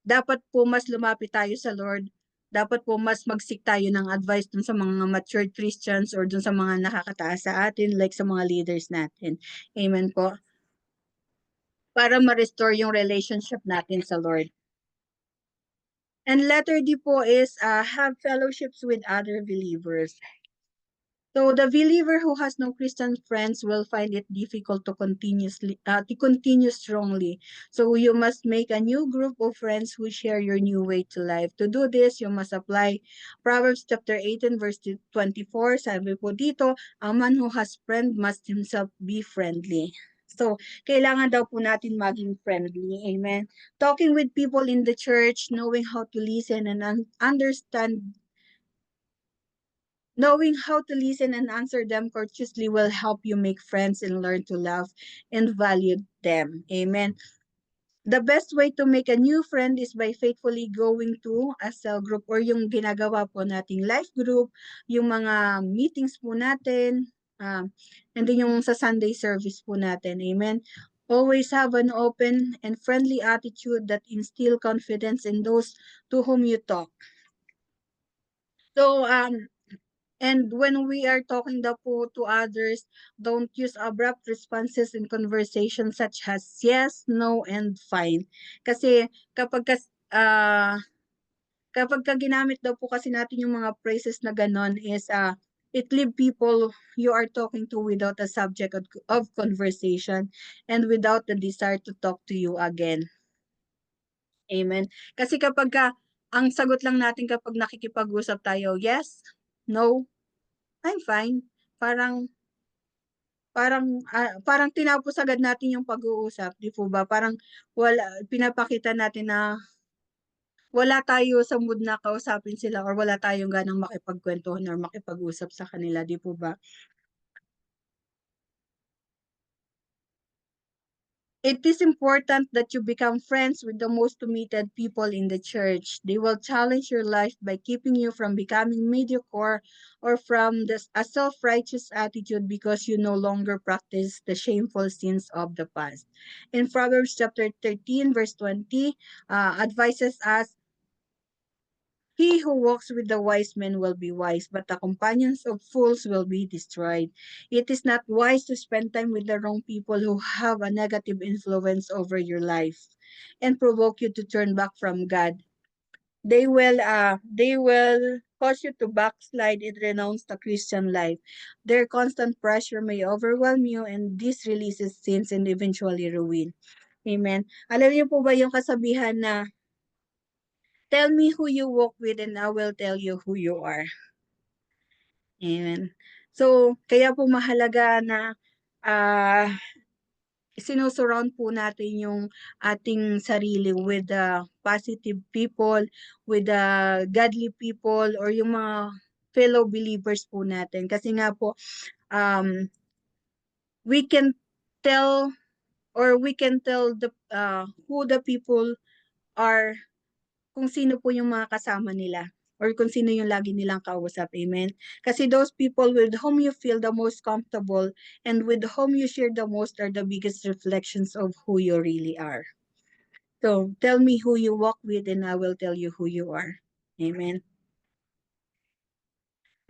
dapat po mas lumapit tayo sa Lord. Dapat po mas mag-seek tayo ng advice dun sa mga matured Christians or dun sa mga nakakataas sa atin, like sa mga leaders natin. Amen po. Para ma-restore yung relationship natin sa Lord. And letter D po is have fellowships with other believers. So the believer who has no Christian friends will find it difficult to continue strongly. So you must make a new group of friends who share your new way to life. To do this, you must apply Proverbs chapter 18 verse 24. Sabi po dito, a man who has friend must himself be friendly. So, kailangan daw po natin maging friendly. Amen. Talking with people in the church, knowing how to listen and understand Knowing how to listen and answer them courteously will help you make friends and learn to love and value them. Amen. The best way to make a new friend is by faithfully going to a cell group or yung ginagawa po nating life group, yung mga meetings po natin, and then yung sa Sunday service po natin. Amen. Always have an open and friendly attitude that instill confidence in those to whom you talk. So, and when we are talking daw po to others, don't use abrupt responses in conversation such as yes, no, and fine. Kasi kapag ka ginamit daw po kasi natin yung mga phrases na ganon is it leave people you are talking to without a subject of conversation and without the desire to talk to you again. Amen. Kasi kapag ka ang sagot lang natin kapag nakikipag-usap tayo, yes, no, I'm fine. Parang tinapos agad natin yung pag-uusap, di po ba? Parang pinapakita natin na wala tayo sa mood na kausapin sila or wala tayong ganang makipagkwentuhan or makipag-usap sa kanila, di po ba? It is important that you become friends with the most committed people in the church. They will challenge your life by keeping you from becoming mediocre or from a self-righteous attitude because you no longer practice the shameful sins of the past. In Proverbs chapter 13, verse 20, advises us, he who walks with the wise men will be wise, but the companions of fools will be destroyed. It is not wise to spend time with the wrong people who have a negative influence over your life and provoke you to turn back from God. They will cause you to backslide and renounce the Christian life. Their constant pressure may overwhelm you, and this releases sins and eventually ruin. Amen. Alam niyo po ba yung kasabihan na tell me who you walk with and I will tell you who you are. Amen. So, kaya po mahalaga na sinusurround po natin yung ating sarili with the positive people, with the godly people, or yung mga fellow believers po natin. Kasi nga po, we can tell who the people are kung sino po yung mga kasama nila or kung sino yung lagi nilang kausap. Amen? Kasi those people with whom you feel the most comfortable and with whom you share the most are the biggest reflections of who you really are. So, tell me who you walk with and I will tell you who you are. Amen?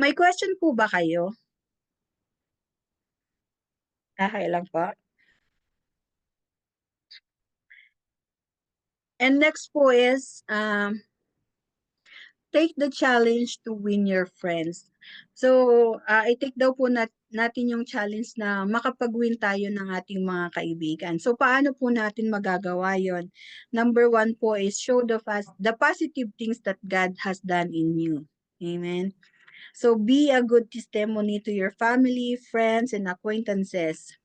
May question po ba kayo? Okay lang po. And next po is, take the challenge to win your friends. So, i-take daw po natin yung challenge na makapag-win tayo ng ating mga kaibigan. So, paano po natin magagawa yon? Number 1 po is show the positive things that God has done in you. Amen. So, be a good testimony to your family, friends, and acquaintances.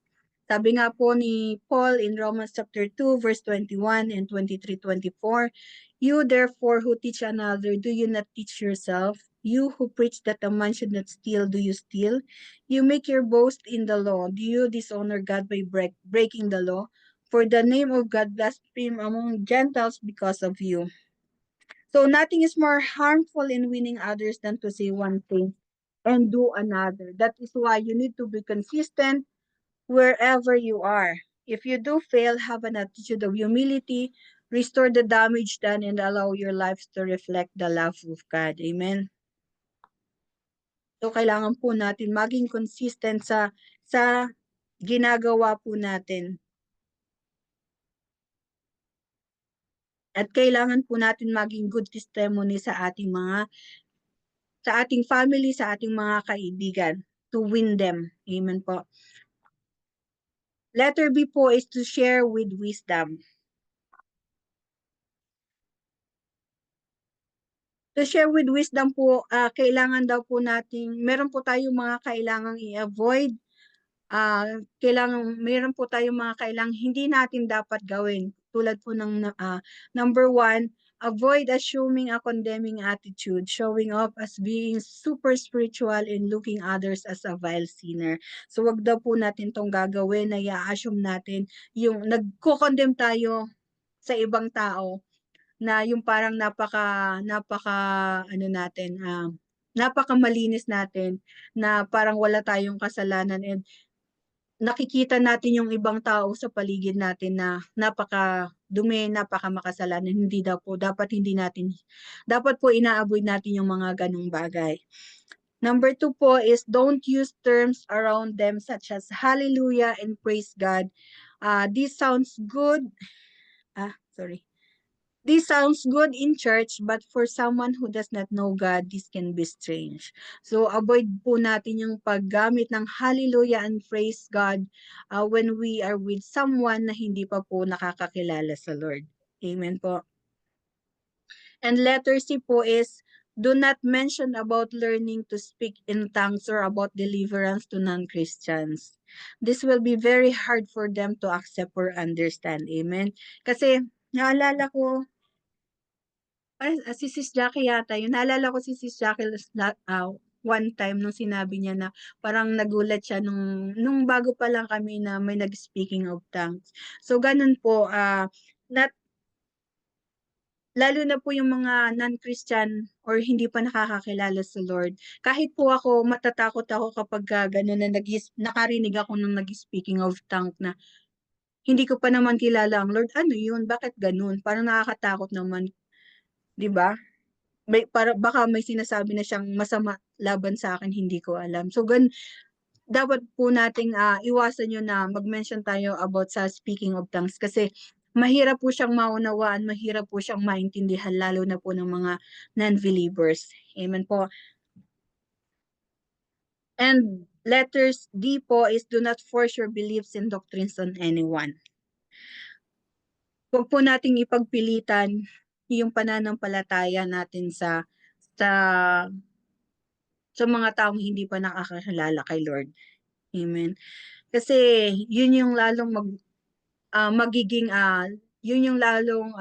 Sabi nga po ni Paul in Romans chapter 2, verse 21 and 23-24, you therefore who teach another, do you not teach yourself? You who preach that a man should not steal, do you steal? You make your boast in the law. Do you dishonor God by breaking the law? For the name of God blasphemed among Gentiles because of you. So nothing is more harmful in winning others than to say one thing and do another. That is why you need to be consistent wherever you are. If you do fail, have an attitude of humility, restore the damage done, and allow your lives to reflect the love of God. Amen. So, kailangan po natin maging consistent sa ginagawa po natin. At kailangan po natin maging good testimony sa ating family, sa ating mga kaibigan to win them. Amen po. Letter B po is to share with wisdom. To share with wisdom po, kailangan daw po nating, meron po tayong mga kailangang i-avoid. Meron po tayong mga kailangang hindi natin dapat gawin. Tulad po ng number 1, Avoid assuming a condemning attitude, showing up as being super spiritual and looking others as a vile sinner. So wag daw po natin tong gagawin na i-assume natin yung nagko-condemn tayo sa ibang tao na yung parang napaka ano natin, napaka malinis natin na parang wala tayong kasalanan, and nakikita natin yung ibang tao sa paligid natin na napaka-dumi, napaka-makasalanan. Hindi daw po, dapat po ina-avoid natin yung mga ganong bagay. Number 2 po is don't use terms around them such as hallelujah and praise God. This sounds good. Sorry. This sounds good in church, but for someone who does not know God, this can be strange. So avoid po natin yung paggamit ng hallelujah and praise God when we are with someone na hindi pa po nakakakilala sa Lord. Amen po. And letter C po is, do not mention about learning to speak in tongues or about deliverance to non-Christians. This will be very hard for them to accept or understand. Amen? Kasi naalala ko, si Sis Jackie yata yun. Naalala ko si Sis Jackie one time nung sinabi niya na parang nagulat siya nung bago pa lang kami na may nag-speaking of tongues. So ganun po, lalo na po yung mga non-Christian or hindi pa nakakakilala sa Lord. Kahit po ako, matatakot ako kapag ganun na nakarinig ako nung nag-speaking of tongues na hindi ko pa naman kilala ang Lord. Ano yun? Bakit ganun? Parang nakakatakot naman. 'Di ba? Baka may sinasabi na siyang masama laban sa akin, hindi ko alam. So dapat po nating iwasan yun na mag-mention tayo about sa speaking of tongues, kasi mahirap po siyang maunawaan, mahirap po siyang maintindihan lalo na po ng mga non-believers. Amen po. And letters D po is do not force your beliefs and doctrines on anyone. Huwag po nating ipagpilitan yung pananampalataya natin sa mga taong hindi pa nakakakilala kay Lord. Amen. Kasi yun yung lalong magiging yun yung lalong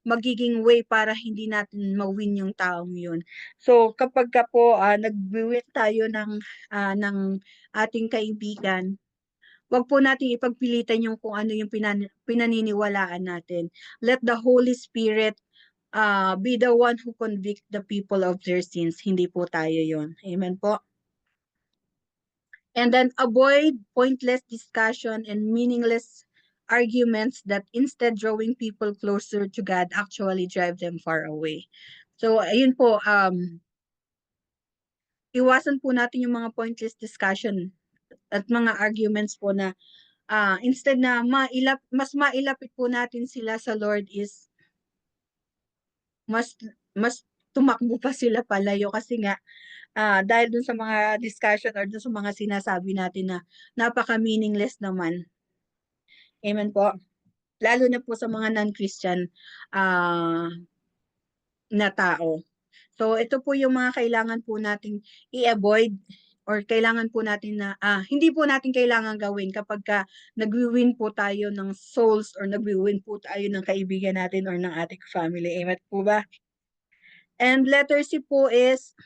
magiging way para hindi natin ma-win yung taong yun. So kapag ka po nag-win tayo ng ating kaibigan, wag po natin ipagpilitan yung kung ano yung pinaniniwalaan natin. Let the Holy Spirit be the one who convict the people of their sins. Hindi po tayo yon. Amen po. And then avoid pointless discussion and meaningless arguments that instead drawing people closer to God actually drive them far away. So ayun po, iwasan po natin yung mga pointless discussion at mga arguments po na instead na mas mailapit po natin sila sa Lord is mas tumakbo pa sila palayo, kasi nga dahil dun sa mga discussion or dun sa mga sinasabi natin na napaka-meaningless naman. Amen po. Lalo na po sa mga non-Christian na tao. So ito po yung mga kailangan po nating i-avoid or kailangan po natin na hindi po natin kailangan gawin kapag nagwi-win po tayo ng souls or nagwi-win po tayo ng kaibigan natin or ng ating family. Amen po ba? And letter C po is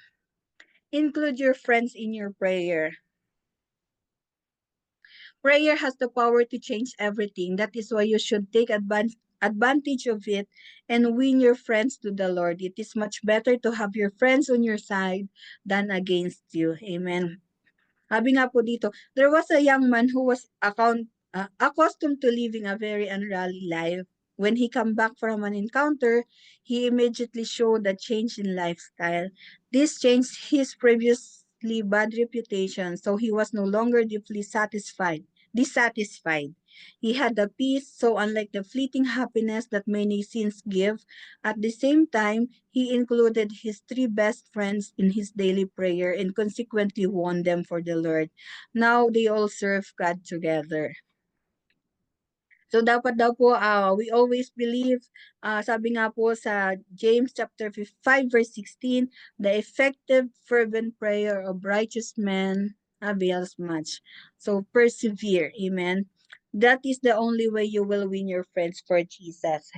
include your friends in your prayer. Prayer has the power to change everything. That is why you should take advantage of it and win your friends to the Lord. It is much better to have your friends on your side than against you. Amen. Sabi nga po dito, there was a young man who was accustomed to living a very unruly life. When he came back from an encounter, he immediately showed a change in lifestyle. This changed his previously bad reputation, so he was no longer deeply dissatisfied. He had a peace so unlike the fleeting happiness that many sins give. At the same time, he included his 3 best friends in his daily prayer and consequently won them for the Lord. Now they all serve God together. So dapat daw po we always believe, sabi nga po sa James chapter 5 verse 16, the effective fervent prayer of righteous men avails much. So persevere, amen. That is the only way you will win your friends for Jesus.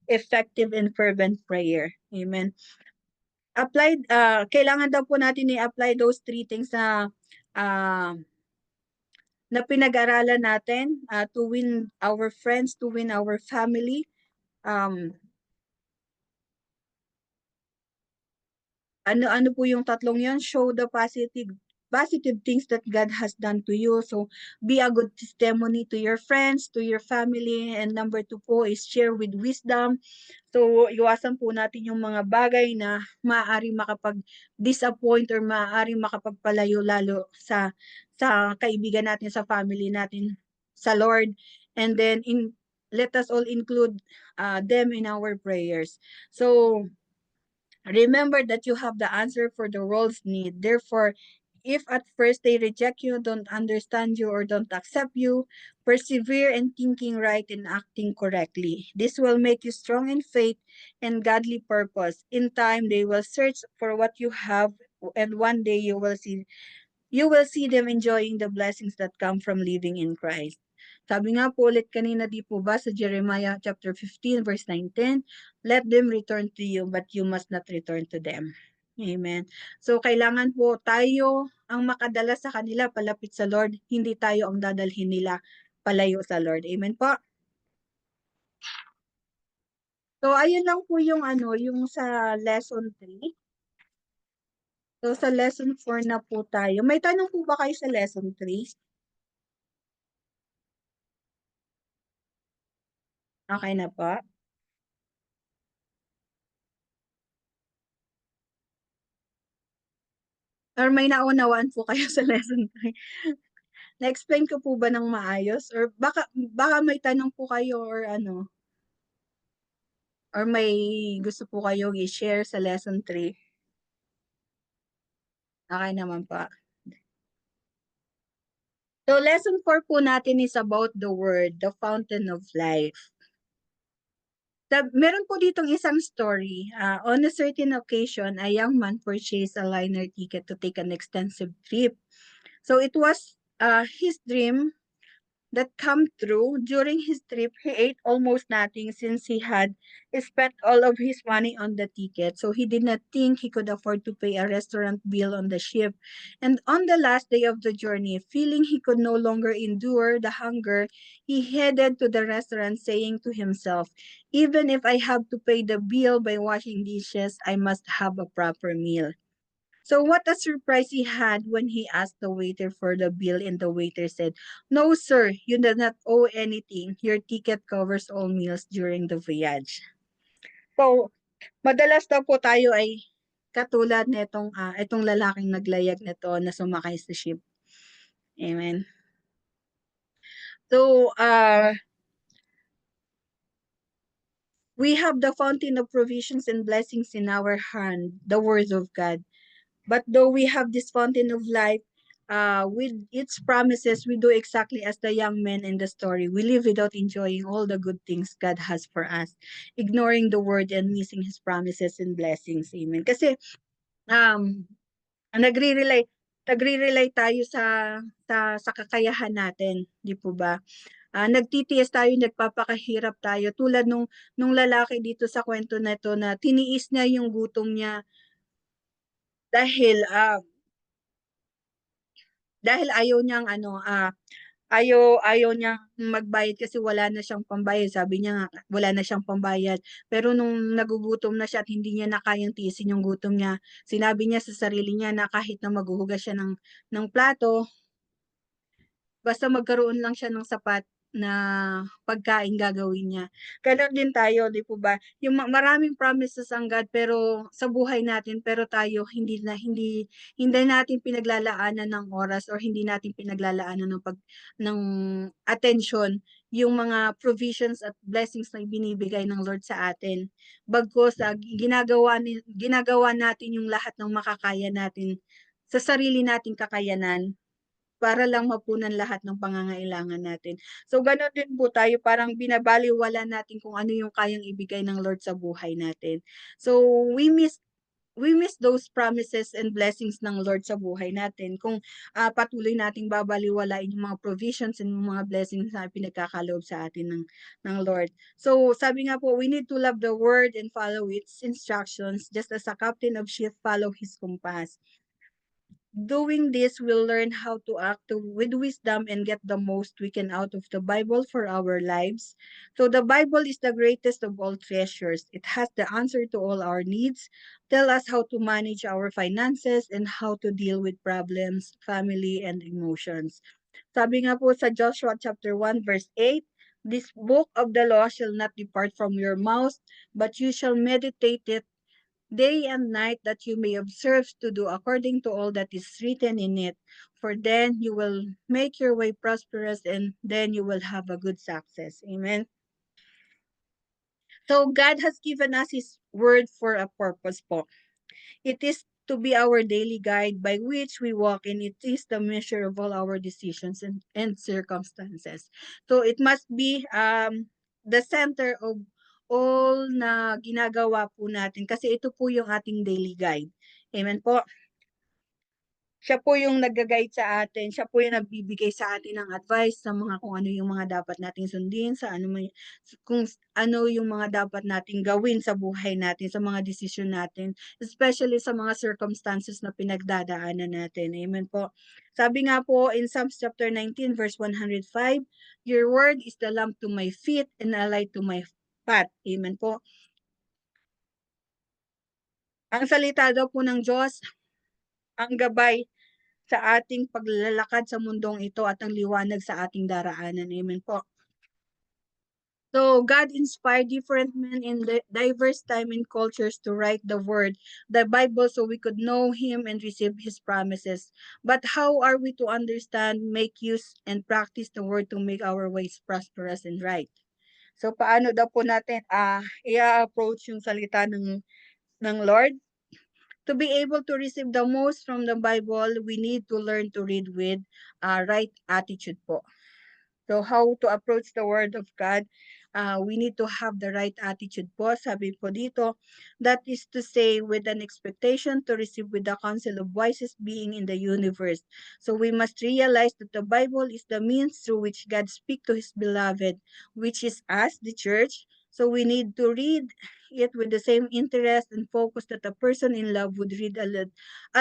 effective and fervent prayer. Amen. Kailangan daw po natin i-apply those 3 things uh, na pinag-aralan natin to win our friends, to win our family. Ano po yung tatlong yon? Show the positive things that God has done to you. So, be a good testimony to your friends, to your family. And number 2 po is share with wisdom. So, iwasan po natin yung mga bagay na maaari makapag-disappoint or maaari makapagpalayo lalo sa kaibigan natin, sa family natin, sa Lord. And then, let us all include them in our prayers. So, remember that you have the answer for the world's need. Therefore, if at first they reject you, don't understand you, or don't accept you, persevere in thinking right and acting correctly. This will make you strong in faith and godly purpose. In time, they will search for what you have, and one day you will see them enjoying the blessings that come from living in Christ. Sabi nga po ulit kanina, di po ba, sa Jeremiah chapter 15 verse 9-10, let them return to you, but you must not return to them. Amen. So, kailangan po tayo ang makadala sa kanila palapit sa Lord, hindi tayo ang dadalhin nila palayo sa Lord. Amen po. So, ayun lang po yung yung sa lesson 3. So, sa lesson 4 na po tayo. May tanong po ba kayo sa lesson 3? Okay na po. Or may naunawaan po kayo sa lesson 3? Na-explain ko po ba ng maayos? Or baka may tanong po kayo or or may gusto po kayong i-share sa lesson 3? Okay naman po. So, lesson 4 po natin is about the word, the fountain of life. Meron po ditong isang story. On a certain occasion, a young man purchased a liner ticket to take an extensive trip. So, it was his dream that come true. During his trip, he ate almost nothing since he had spent all of his money on the ticket. So he did not think he could afford to pay a restaurant bill on the ship. And on the last day of the journey, feeling he could no longer endure the hunger, he headed to the restaurant saying to himself, even if I have to pay the bill by washing dishes, I must have a proper meal. So what a surprise he had when he asked the waiter for the bill, and the waiter said, "No, sir, you do not owe anything. Your ticket covers all meals during the voyage." So, madalas daw po tayo ay katulad nitong itong lalaking naglayag nito na sumakay sa ship. Amen. So, we have the fountain of provisions and blessings in our hand, the word of God. But though we have this fountain of life, with its promises, we do exactly as the young men in the story. We live without enjoying all the good things God has for us, ignoring the word and missing His promises and blessings. Amen. Kasi, nagre-rely tayo sa kakayahan natin, di po ba? Nagtitiis tayo, nagpapakahirap tayo. Tulad nung lalaki dito sa kwento na ito na tiniis niya yung gutom niya dahil ayaw niyang ayaw niyang magbayad kasi wala na siyang pambayad. Sabi niya nga, wala na siyang pambayad. Pero nung nagugutom na siya at hindi niya na kayang tiisin yung gutom niya, sinabi niya sa sarili niya na kahit na maghuhugas siya ng plato, basta magkaroon lang siya ng sapat na pagkain gagawin niya. Ganon din tayo, di po ba? Yung maraming promises ang God pero sa buhay natin, pero tayo hindi natin pinaglalaanan ng oras or hindi natin pinaglalaanan ng attention yung mga provisions at blessings na ibinibigay ng Lord sa atin. Bagkus ginagawa natin yung lahat ng makakaya natin sa sarili nating kakayanan para lang mapunan lahat ng pangangailangan natin. So, gano'n din po tayo, parang binabaliwala natin kung ano yung kayang ibigay ng Lord sa buhay natin. So, we we miss those promises and blessings ng Lord sa buhay natin kung patuloy nating babaliwalain yung mga provisions and yung mga blessings na pinagkakaloob sa atin ng Lord. So sabi nga po, we need to love the word and follow its instructions just as a captain of ship follow his compass. Doing this, we'll learn how to act with wisdom and get the most we can out of the Bible for our lives. So the Bible is the greatest of all treasures. It has the answer to all our needs, tell us how to manage our finances and how to deal with problems, family, and emotions. Sabi nga po sa Joshua chapter 1 verse 8, this book of the law shall not depart from your mouth, but you shall meditate it day and night, that you may observe to do according to all that is written in it. For then you will make your way prosperous, and then you will have a good success. Amen. So God has given us His word for a purpose po. It is to be our daily guide by which we walk, and it is the measure of all our decisions and circumstances. So it must be the center of all na ginagawa po natin kasi ito po yung ating daily guide. Amen po. Siya po yung nag-guide sa atin, siya po yung nagbibigay sa atin ng advice sa mga kung ano yung mga dapat nating sundin, sa ano kung ano yung mga dapat nating gawin sa buhay natin, sa mga desisyon natin, especially sa mga circumstances na pinagdadaanan natin. Amen po. Sabi nga po in Psalms chapter 19 verse 105, your word is the lamp to my feet and a light to my path. Amen po. Ang salita daw po ng Diyos, ang gabay sa ating paglalakad sa mundong ito at ang liwanag sa ating daraanan. Amen po. So God inspired different men in diverse time and cultures to write the word, the Bible, so we could know Him and receive His promises. But how are we to understand, make use, and practice the word to make our ways prosperous and right? So paano daw po natin i-approach yung salita ng Lord? To be able to receive the most from the Bible, we need to learn to read with right attitude po. So how to approach the Word of God? We need to have the right attitude po. Sabi po dito, that is to say, with an expectation to receive with the counsel of wisest being in the universe. So we must realize that the Bible is the means through which God speaks to His beloved, which is us, the church. So we need to read it with the same interest and focus that a person in love would read a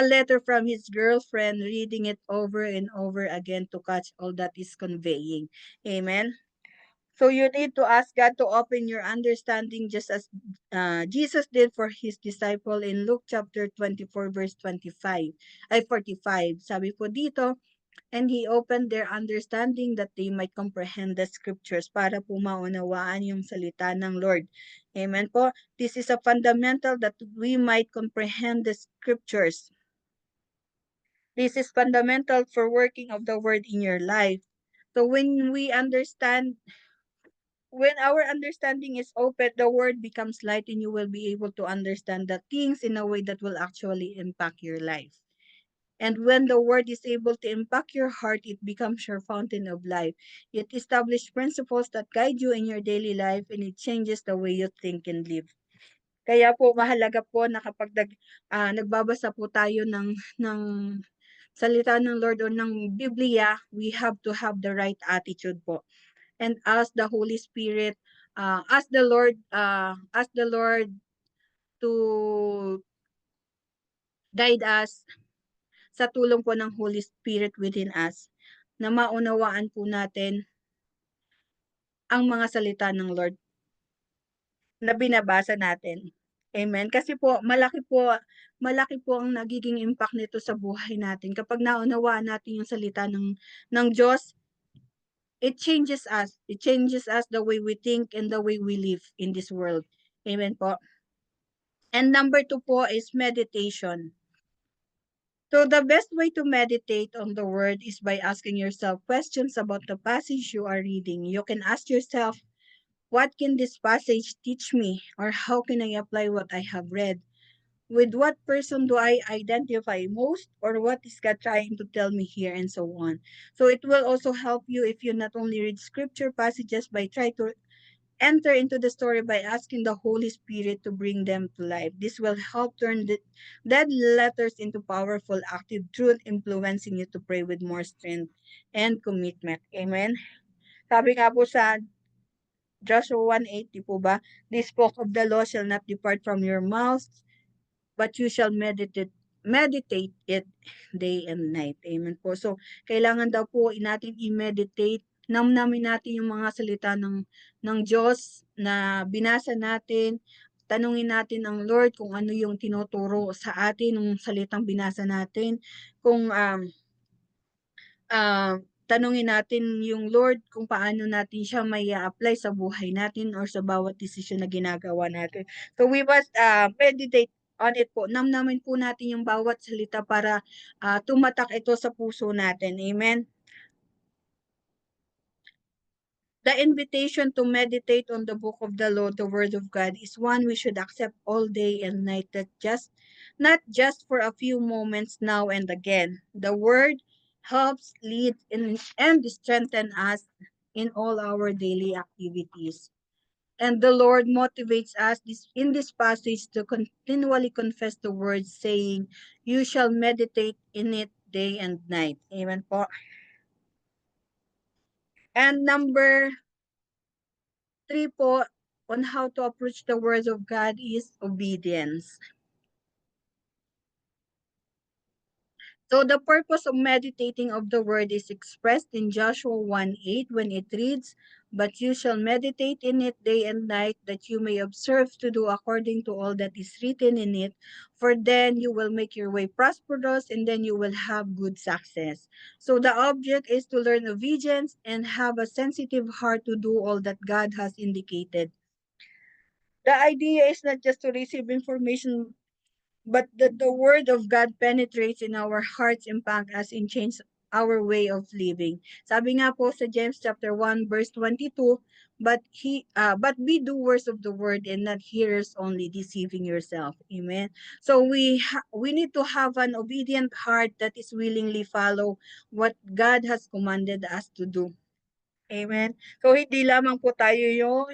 letter from his girlfriend, reading it over and over again to catch all that is conveying. Amen. So you need to ask God to open your understanding just as Jesus did for his disciple in Luke chapter 24 verse 25 ay 45. Sabi po dito, and he opened their understanding that they might comprehend the scriptures, para po maunawaan yung salita ng Lord. Amen po. This is a fundamental that we might comprehend the scriptures. This is fundamental for working of the word in your life. So when our understanding is open, the word becomes light and you will be able to understand the things in a way that will actually impact your life. And when the word is able to impact your heart, it becomes your fountain of life. It establishes principles that guide you in your daily life, and it changes the way you think and live. Kaya po mahalaga po na kapag nagbabasa po tayo ng salita ng Lord o ng Biblia, we have to have the right attitude po. And ask the Holy Spirit, ask the Lord to guide us sa tulong po ng Holy Spirit within us, na maunawaan po natin ang mga salita ng Lord na binabasa natin. Amen. Kasi po malaki po ang nagiging impact nito sa buhay natin kapag naunawaan natin yung salita ng Diyos. It changes us. It changes us the way we think and the way we live in this world. Amen po. And number 2 po is meditation. So the best way to meditate on the word is by asking yourself questions about the passage you are reading. You can ask yourself, what can this passage teach me? Or how can I apply what I have read? With what person do I identify most? Or what is God trying to tell me here? And so on. So it will also help you if you not only read scripture passages, but try to enter into the story by asking the Holy Spirit to bring them to life. This will help turn the dead letters into powerful, active truth, influencing you to pray with more strength and commitment. Amen. Sabi nga po sa Joshua 1:8, di po ba? This book of the law shall not depart from your mouth, but you shall meditate it day and night. Amen po. So, kailangan daw po natin i-meditate, namnamin natin yung mga salita ng Diyos na binasa natin, tanungin natin ang Lord kung ano yung tinuturo sa atin ng salitang binasa natin, kung tanungin natin yung Lord kung paano natin siya may apply sa buhay natin or sa bawat desisyon na ginagawa natin. So we must meditate on it po. Namnamin po natin yung bawat salita para tumatak ito sa puso natin. Amen. The invitation to meditate on the book of the law, the word of God, is one we should accept all day and night, not just for a few moments now and again. The word helps, leads, and strengthens us in all our daily activities. And the Lord motivates us in this passage to continually confess the word, saying, "You shall meditate in it day and night." Amen po. And number 3 po, on how to approach the words of God is obedience. So the purpose of meditating of the word is expressed in Joshua 1:8 when it reads, "But you shall meditate in it day and night, that you may observe to do according to all that is written in it, for then you will make your way prosperous, and then you will have good success." So the object is to learn obedience and have a sensitive heart to do all that God has indicated. The idea is not just to receive information, but that the word of God penetrates in our hearts, impact us, and change our way of living. Sabi nga po sa James chapter 1 verse 22, but be doers of the word and not hearers only, deceiving yourself. Amen. So we need to have an obedient heart that is willingly follow what God has commanded us to do. Amen. So hindi lamang po tayo yung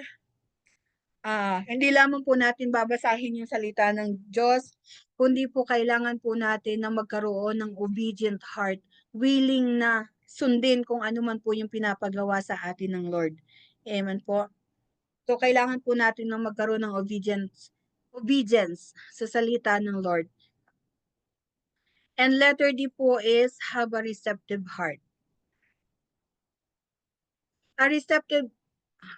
hindi lamang po natin babasahin yung salita ng Diyos, kundi po kailangan po natin na magkaroon ng obedient heart, willing na sundin kung ano man po yung pinapagawa sa atin ng Lord. Amen po. So kailangan po natin na magkaroon ng obedience sa salita ng Lord. And letter D po is have a receptive heart. A receptive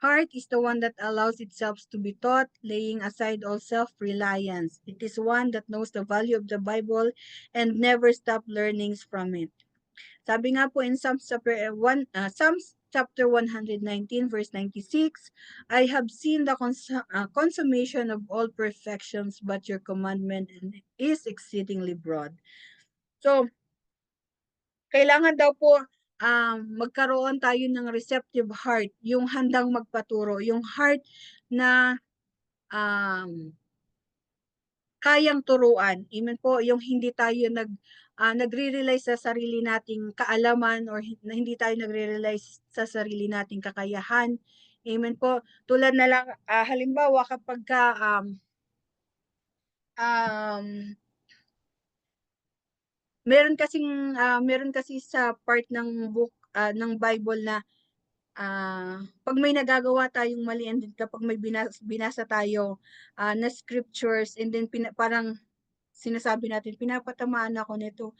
heart is the one that allows itself to be taught, laying aside all self-reliance. It is one that knows the value of the Bible and never stop learnings from it. Sabi nga po in Psalms chapter 119 verse 96, "I have seen the consummation of all perfections, but your commandment is exceedingly broad." So, kailangan daw po magkaroon tayo ng receptive heart, yung handang magpaturo, yung heart na kayang turuan. Amen po, yung hindi tayo nagre-rely sa sarili nating kaalaman or hindi tayo nagre-rely sa sarili nating kakayahan. Amen po. Tulad na lang halimbawa kapag meron kasi sa part ng book ng Bible na pag may nagagawa tayong mali and then kapag may binasa tayo na scriptures and then parang sinasabi natin, pinapatamaan ako nito.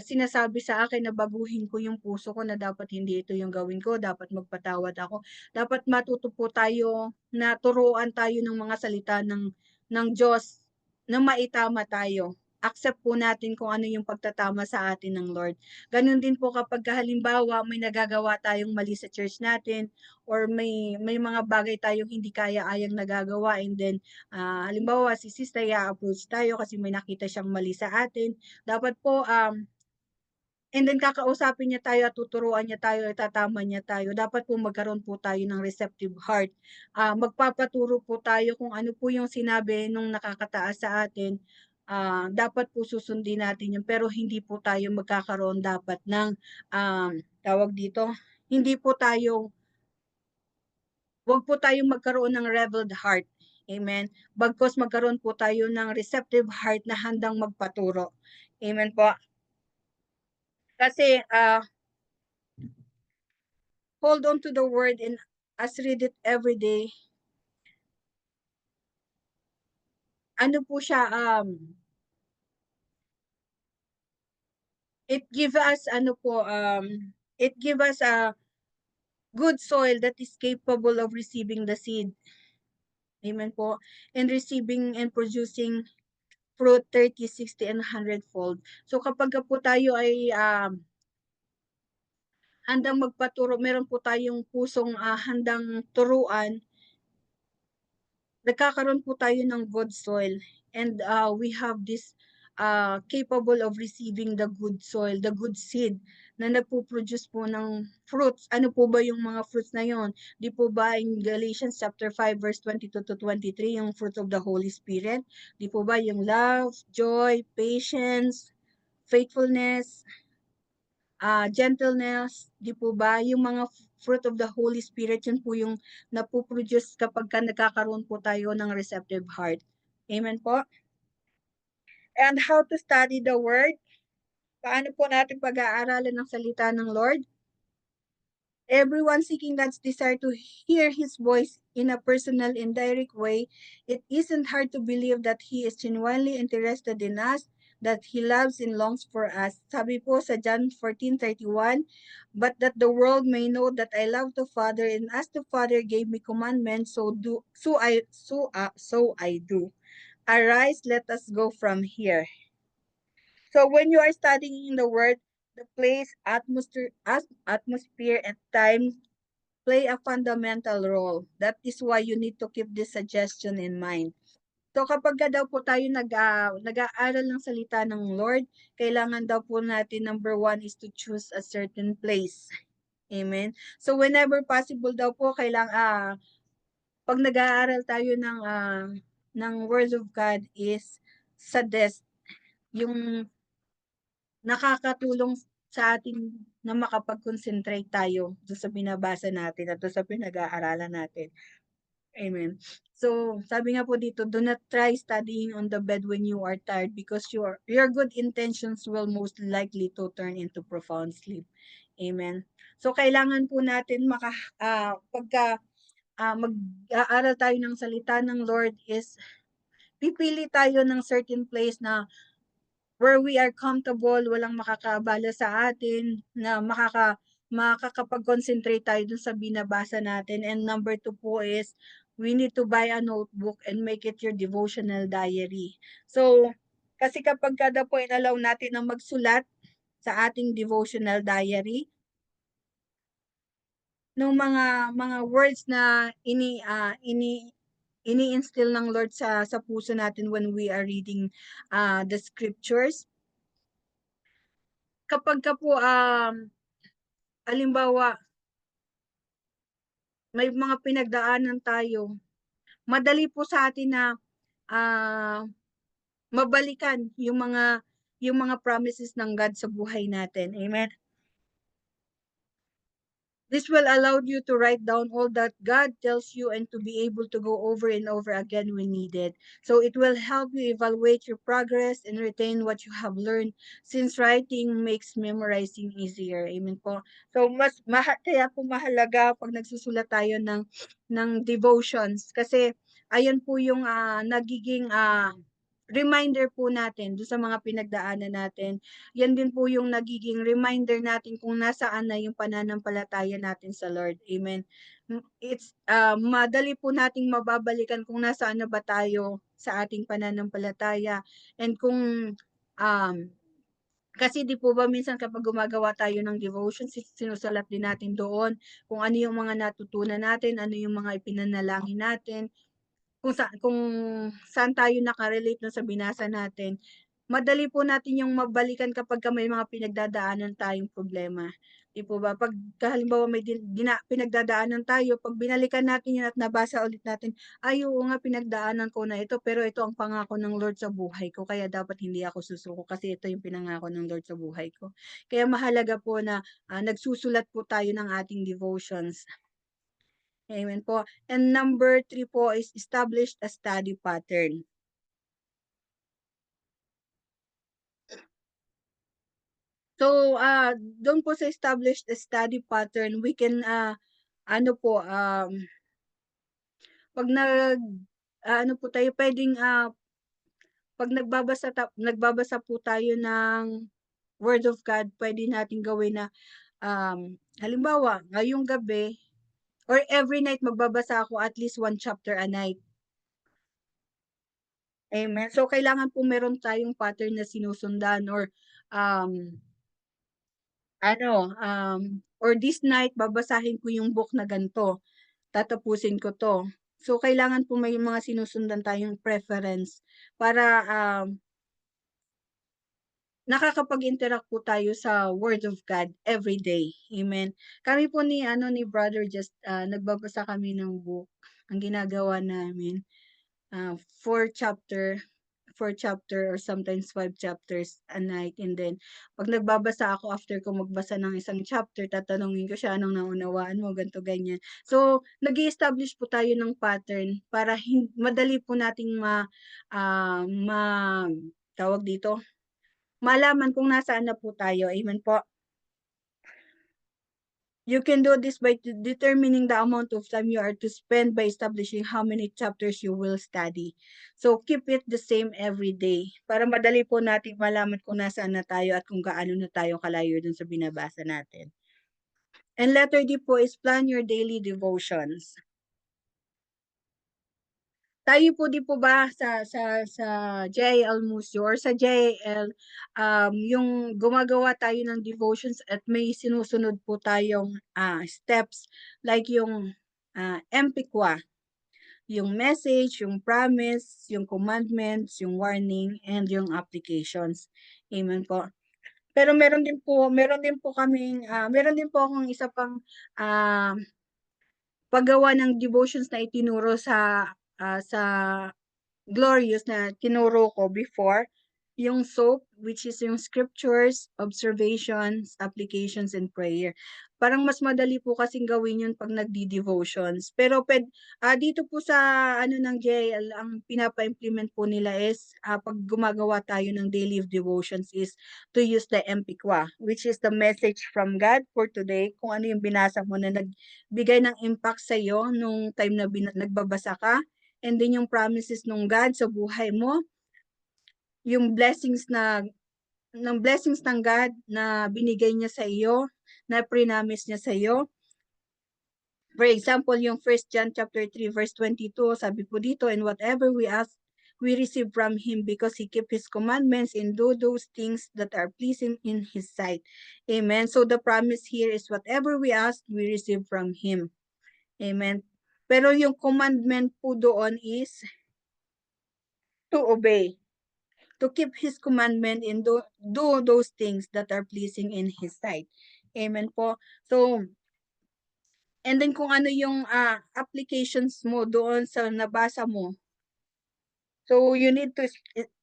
Sinasabi sa akin na baguhin ko yung puso ko na dapat hindi ito yung gawin ko, dapat magpatawad ako. Dapat matuto po tayo na turuan tayo ng mga salita ng Diyos na maitama tayo. Accept po natin kung ano yung pagtatama sa atin ng Lord. Ganun din po kapag halimbawa may nagagawa tayong mali sa church natin or may mga bagay tayong hindi kaya-ayang nagagawa and then halimbawa si sister i-approach tayo kasi may nakita siyang mali sa atin. Dapat po and then kakausapin niya tayo at tuturuan niya tayo, itatama niya tayo. Dapat po magkaroon po tayo ng receptive heart. Magpapaturo po tayo kung ano po yung sinabi nung nakakataas sa atin. Dapat po susundin natin yun. Pero hindi po tayo magkakaroon dapat ng tawag dito. Hindi po tayo Huwag po tayong magkaroon ng rebelled heart. Amen. Bagkus magkaroon po tayo ng receptive heart na handang magpaturo. Amen po. Kasi hold on to the word and as read it every day. Ano po siya, it give us it give us a good soil that is capable of receiving the seed. Amen po. And receiving and producing fruit 30, 60, and 100-fold. So kapag po tayo ay handang magpaturo, meron po tayong pusong handang turuan, nagkakaroon po tayo ng good soil. And we have this capable of receiving the good soil, the good seed na nagpo-produce po ng fruits. Ano po ba yung mga fruits na yon? Di po ba in Galatians chapter 5 verse 22 to 23 yung fruit of the Holy Spirit? Di po ba yung love, joy, patience, faithfulness, gentleness, di po ba? Yung mga fruit of the Holy Spirit, yun po yung napoproduce kapag ka nagkakaroon po tayo ng receptive heart. Amen po? And how to study the Word? Paano po natin pag-aaralan ng salita ng Lord? Everyone seeking God's desire to hear His voice in a personal and direct way, it isn't hard to believe that He is genuinely interested in us, that He loves and longs for us. Sabi po sa John 14:31, but that the world may know that I love the Father, and as the Father gave me commandments, so I do. Arise, let us go from here. So when you are studying the Word, the place, atmosphere, and time play a fundamental role. That is why you need to keep this suggestion in mind. So kapag daw po tayo nag-aaral ng salita ng Lord, kailangan daw po natin, number 1 is to choose a certain place. Amen. So whenever possible daw po, pag nag-aaral tayo ng Word of God is sa desk, yung nakakatulong sa atin na makapag-concentrate tayo doon sa binabasa natin at doon sa pinag-aaralan natin. Amen. So, sabi nga po dito, do not try studying on the bed when you are tired because your good intentions will most likely to turn into profound sleep. Amen. So, kailangan po natin pagka mag-aaral tayo ng salita ng Lord is pipili tayo ng certain place na where we are comfortable, walang makakabala sa atin, na makakapag-concentrate tayo dun sa binabasa natin. And number 2 po is, we need to buy a notebook and make it your devotional diary. So, kasi kapag kada po inalaw natin na magsulat sa ating devotional diary, nung mga words na ini-instill ng Lord sa puso natin when we are reading the scriptures, kapag ka po, halimbawa, may mga pinagdaanan tayo, madali po sa atin na mabalikan yung mga promises ng God sa buhay natin. Amen. This will allow you to write down all that God tells you and to be able to go over and over again when needed. So it will help you evaluate your progress and retain what you have learned since writing makes memorizing easier. Amen po. So kaya po mahalaga pag nagsusulat tayo ng devotions kasi ayan po yung nagiging reminder po natin doon sa mga pinagdaanan natin. Yan din po yung nagiging reminder natin kung nasaan na yung pananampalataya natin sa Lord. Amen. It's madali po nating mababalikan kung nasaan na ba tayo sa ating pananampalataya and kung kasi di po ba minsan kapag gumagawa tayo ng devotion, sinusulat din natin doon kung ano yung mga natutunan natin, ano yung mga ipinanalangin natin, kung saan tayo nakarelate no sa binasa natin, madali po natin yung mabalikan kapag may mga pinagdadaanan tayong problema. Di po ba? Pag halimbawa may pinagdadaanan tayo, pag binalikan natin yun at nabasa ulit natin, ay oo nga pinagdaanan ko na ito, pero ito ang pangako ng Lord sa buhay ko, kaya dapat hindi ako susuko kasi ito yung pinangako ng Lord sa buhay ko. Kaya mahalaga po na nagsusulat po tayo ng ating devotions. Amen po. And number 3 po is establish a study pattern. So, doon po sa established study pattern, we can, ano po, 'pag ano po tayo, pwedeng, 'pag nagbabasa po tayo ng Word of God, pwede natin gawin na, halimbawa, ngayong gabi or every night magbabasa ako at least 1 chapter a night. Amen. So, kailangan po meron tayong pattern na sinusundan or, um, or this night babasahin ko yung book na ganito, tatapusin ko 'to. So, kailangan po may mga sinusundan tayong preference para, nakakapag-interact po tayo sa Word of God every day. Amen. Kami po ni brother just, nagbabasa kami ng book. Ang ginagawa namin, 4 chapter or sometimes 5 chapters a night, and then 'pag nagbabasa ako, after ko magbasa ng isang chapter, tatanungin ko siya, "Anong naunawaan mo?" Ganito, ganyan. So, nag-i-establish po tayo ng pattern para madali po nating tawag dito, malaman kung nasaan na po tayo. Amen po. You can do this by determining the amount of time you are to spend by establishing how many chapters you will study. So, keep it the same every day para madali po nating malaman kung nasaan na tayo at kung gaano na tayo kalayo dun sa binabasa natin. And letter D po is plan your daily devotions. Tayo po di po ba sa JIL Museo or sa JIL, yung gumagawa tayo ng devotions at may sinusunod po tayong, steps like yung, MPQA, yung message, yung promise, yung commandments, yung warning, and yung applications. Amen po. Pero meron din po kaming, meron din po akong isa pang, ah, paggawa ng devotions na itinuro sa Glorious na tinuro ko before, yung SOAP, which is yung scriptures, observations, applications, and prayer. Parang mas madali po kasing gawin yun 'pag nagde-devotions. Pero dito po sa ano ng JIL, ang pinapa-implement po nila is, 'pag gumagawa tayo ng daily devotions is to use the MPQA, which is the message from God for today. Kung ano yung binasa mo na nagbigay ng impact sa'yo nung time na nagbabasa ka. And then yung promises nung God sa buhay mo, yung blessings ng God na binigay niya sa iyo, na prinamis niya sa iyo. For example, yung 1 John chapter 3 verse 22, sabi po dito, and whatever we ask, we receive from Him because He keep His commandments and do those things that are pleasing in His sight. Amen. So the promise here is whatever we ask, we receive from Him. Amen. Pero yung commandment po doon is to obey, to keep His commandment and do those things that are pleasing in His sight. Amen po. So, and then kung ano yung applications mo doon sa nabasa mo. So, you need to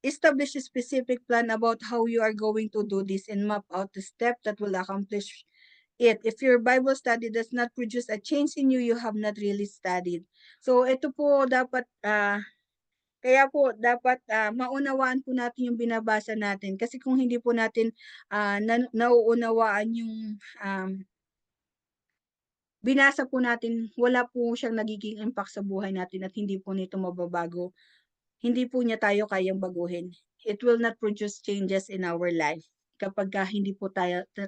establish a specific plan about how you are going to do this and map out the step that will accomplish it. If your Bible study does not produce a change in you, you have not really studied. So, ito po dapat, kaya po dapat, maunawaan po natin yung binabasa natin kasi kung hindi po natin, nauunawaan yung, binasa po natin, wala po siyang nagiging impact sa buhay natin at hindi po nito mababago. Hindi po niya tayo kayang baguhin. It will not produce changes in our life kapagka hindi po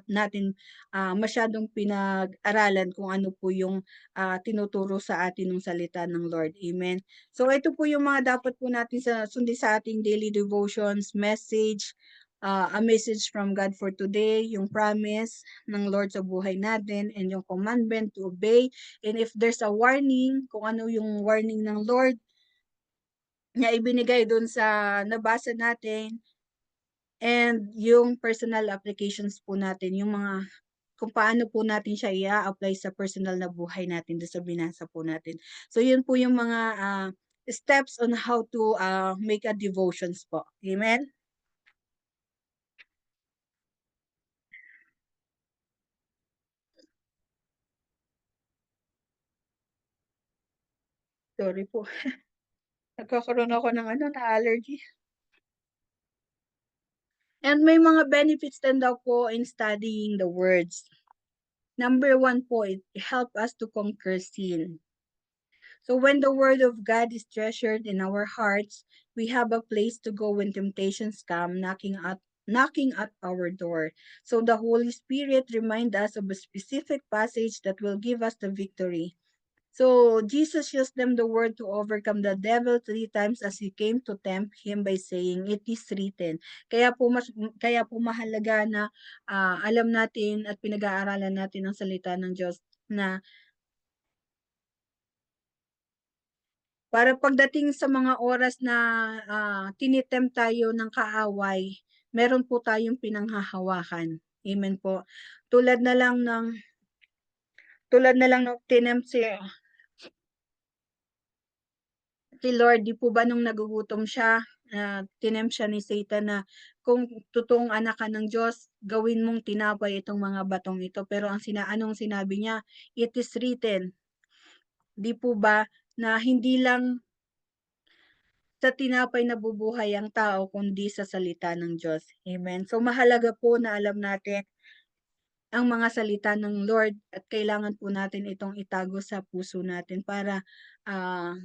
natin, masyadong pinag-aralan kung ano po yung, tinuturo sa atin ng salita ng Lord. Amen. So ito po yung mga dapat po natin sundin sa ating daily devotions, message, a message from God for today, yung promise ng Lord sa buhay natin, and yung commandment to obey. And if there's a warning, kung ano yung warning ng Lord na ibinigay dun sa nabasa natin, and yung personal applications po natin, yung mga kung paano po natin siya i-a-apply sa personal na buhay natin dun sa binasa po natin. So yun po yung mga steps on how to make a devotions po. Amen? Sorry po. Nagkakaroon ako ng na-allergy. And may mga benefits din daw po in studying the words. Number 1 po, it help us to conquer sin. So when the word of God is treasured in our hearts, we have a place to go when temptations come knocking at our door. So the Holy Spirit remind us of a specific passage that will give us the victory. So Jesus used them the word to overcome the devil 3 times as he came to tempt him by saying, "It is written." Kaya po mahalaga na alam natin at pinag-aaralan natin ang salita ng Diyos na para pagdating sa mga oras na tinitempt tayo ng kaaway, meron po tayong pinanghahawakan. Amen po. Tulad na lang ng tinempt si Lord, di po ba nung nagugutom siya, tinempt siya ni Satan na kung totoong anak ka ng Diyos, gawin mong tinapay itong mga batong ito. Pero anong sinabi niya? It is written. Di po ba na hindi lang sa tinapay nabubuhay ang tao kundi sa salita ng Diyos. Amen. So mahalaga po na alam natin ang mga salita ng Lord at kailangan po natin itong itago sa puso natin para ah,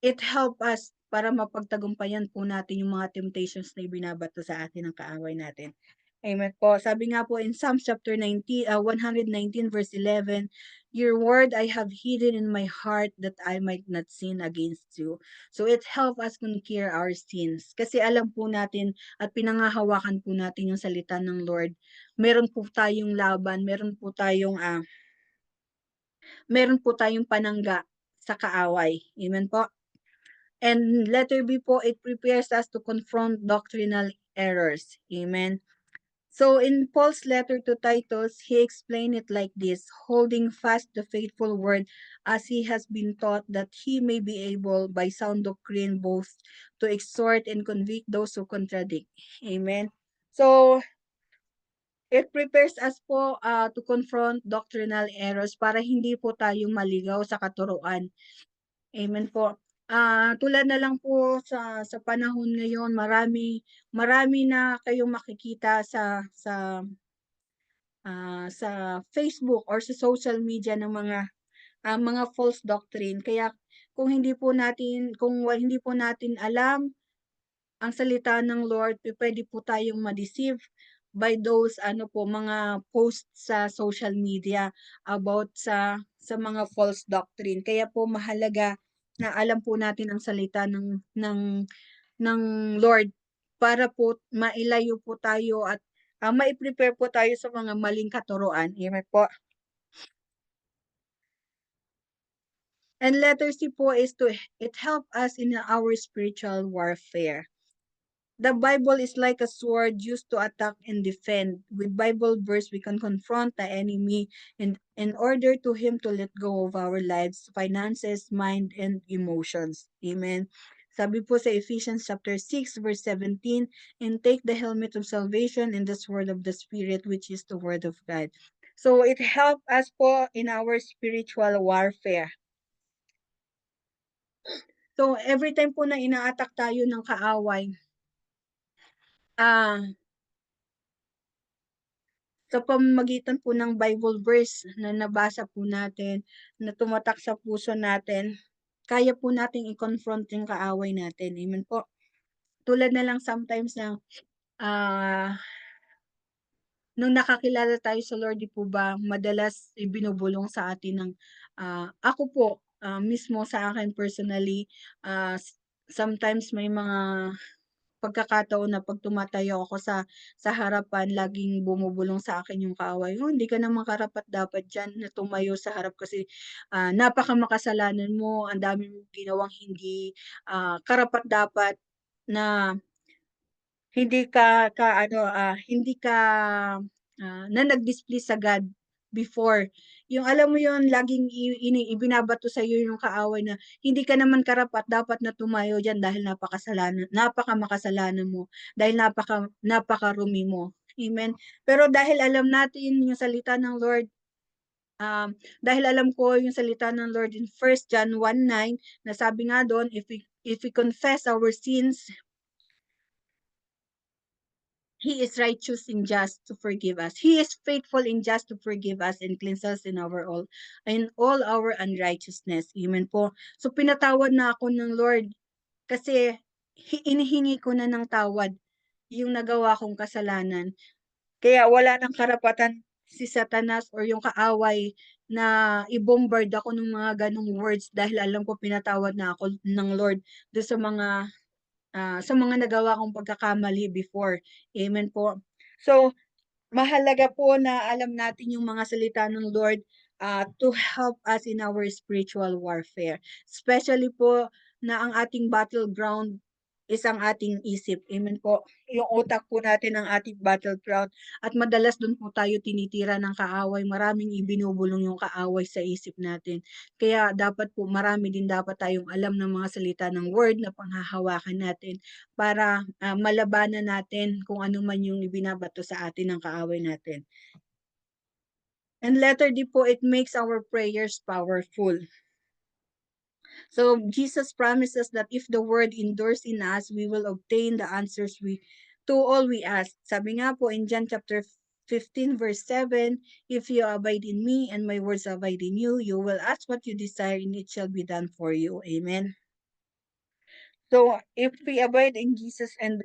it help us para mapagtagumpayan po natin yung mga temptations na ibinabato sa atin ng kaaway natin. Amen po. Sabi nga po in Psalms chapter 119 verse 11, "Your word I have hidden in my heart that I might not sin against you." So it help us conquer our sins. Kasi alam po natin at pinangahawakan po natin yung salita ng Lord. Meron po tayong laban, meron po tayong panangga sa kaaway. Amen po. And letter B po, it prepares us to confront doctrinal errors. Amen. So in Paul's letter to Titus, he explained it like this, holding fast the faithful word as he has been taught, that he may be able by sound doctrine both to exhort and convict those who contradict. Amen. So it prepares us po to confront doctrinal errors para hindi po tayo maligaw sa katuruan. Amen po. Tulad na lang po sa panahon ngayon, marami na kayong makikita sa Facebook or sa social media ng mga false doctrine. Kaya kung hindi po natin alam ang salita ng Lord, pwede po tayong ma-deceive by those mga posts sa social media about sa mga false doctrine. Kaya po mahalaga na alam po natin ang salita ng Lord para po mailayo po tayo at mai-prepare po tayo sa mga maling katuruan. Amen po. And letter C po is it help us in our spiritual warfare. The Bible is like a sword used to attack and defend. With Bible verse, we can confront the enemy in order to him to let go of our lives, finances, mind, and emotions. Amen. Sabi po sa Ephesians chapter 6 verse 17, "And take the helmet of salvation and the sword of the Spirit, which is the word of God." So it help us po in our spiritual warfare. So every time po na ina-attack tayo ng kaaway, sa pamamagitan po ng Bible verse na nabasa po natin, na tumatak sa puso natin, kaya po nating i-confront yung kaaway natin. Amen po. Tulad na lang sometimes na nung nakakilala tayo sa Lord, di po ba, madalas ibinubulong sa atin ng, ako po, mismo sa akin personally, sometimes may mga pagkakataon na pag tumatayo ako sa harapan, laging bumubulong sa akin yung kaaway, "Oh, hindi ka naman karapat-dapat diyan na tumayo sa harap kasi napakamakasalanan mo, ang dami mong ginawang hindi karapat-dapat na hindi ka na nag-displease sa God before." Yung alam mo yun, laging ibinabato sa iyo yung kaaway na hindi ka naman karapat-dapat na tumayo diyan dahil napakamakasalanan mo, dahil napakarumi mo. Amen. Pero dahil alam natin yung salita ng Lord, dahil alam ko yung salita ng Lord in 1 John 1:9 na sabi nga doon, if we confess our sins, He is righteous and just to forgive us. He is faithful and just to forgive us and cleanse us in all our unrighteousness. Amen po. So pinatawad na ako ng Lord kasi inihingi ko na ng tawad yung nagawa kong kasalanan. Kaya wala nang karapatan si Satanas or yung kaaway na i-bombard ako ng mga ganong words dahil alam ko pinatawad na ako ng Lord doon sa mga nagawa kong pagkakamali before. Amen po. So, mahalaga po na alam natin yung mga salita ng Lord to help us in our spiritual warfare. Especially po na ang ating battleground is ang ating isip. Amen po. Yung utak po natin ang ating battleground. At madalas doon po tayo tinitira ng kaaway. Maraming ibinubulong yung kaaway sa isip natin. Kaya dapat po marami din dapat tayong alam ng mga salita ng word na panghahawakan natin para malabanan natin kung ano man yung ibinabato sa atin ng kaaway natin. And letter D po, it makes our prayers powerful. So Jesus promises that if the word endures in us, we will obtain the answers to all we ask. Sabi nga po in John chapter 15 verse 7, if you abide in me and my words abide in you, you will ask what you desire and it shall be done for you. Amen. So if we abide in Jesus and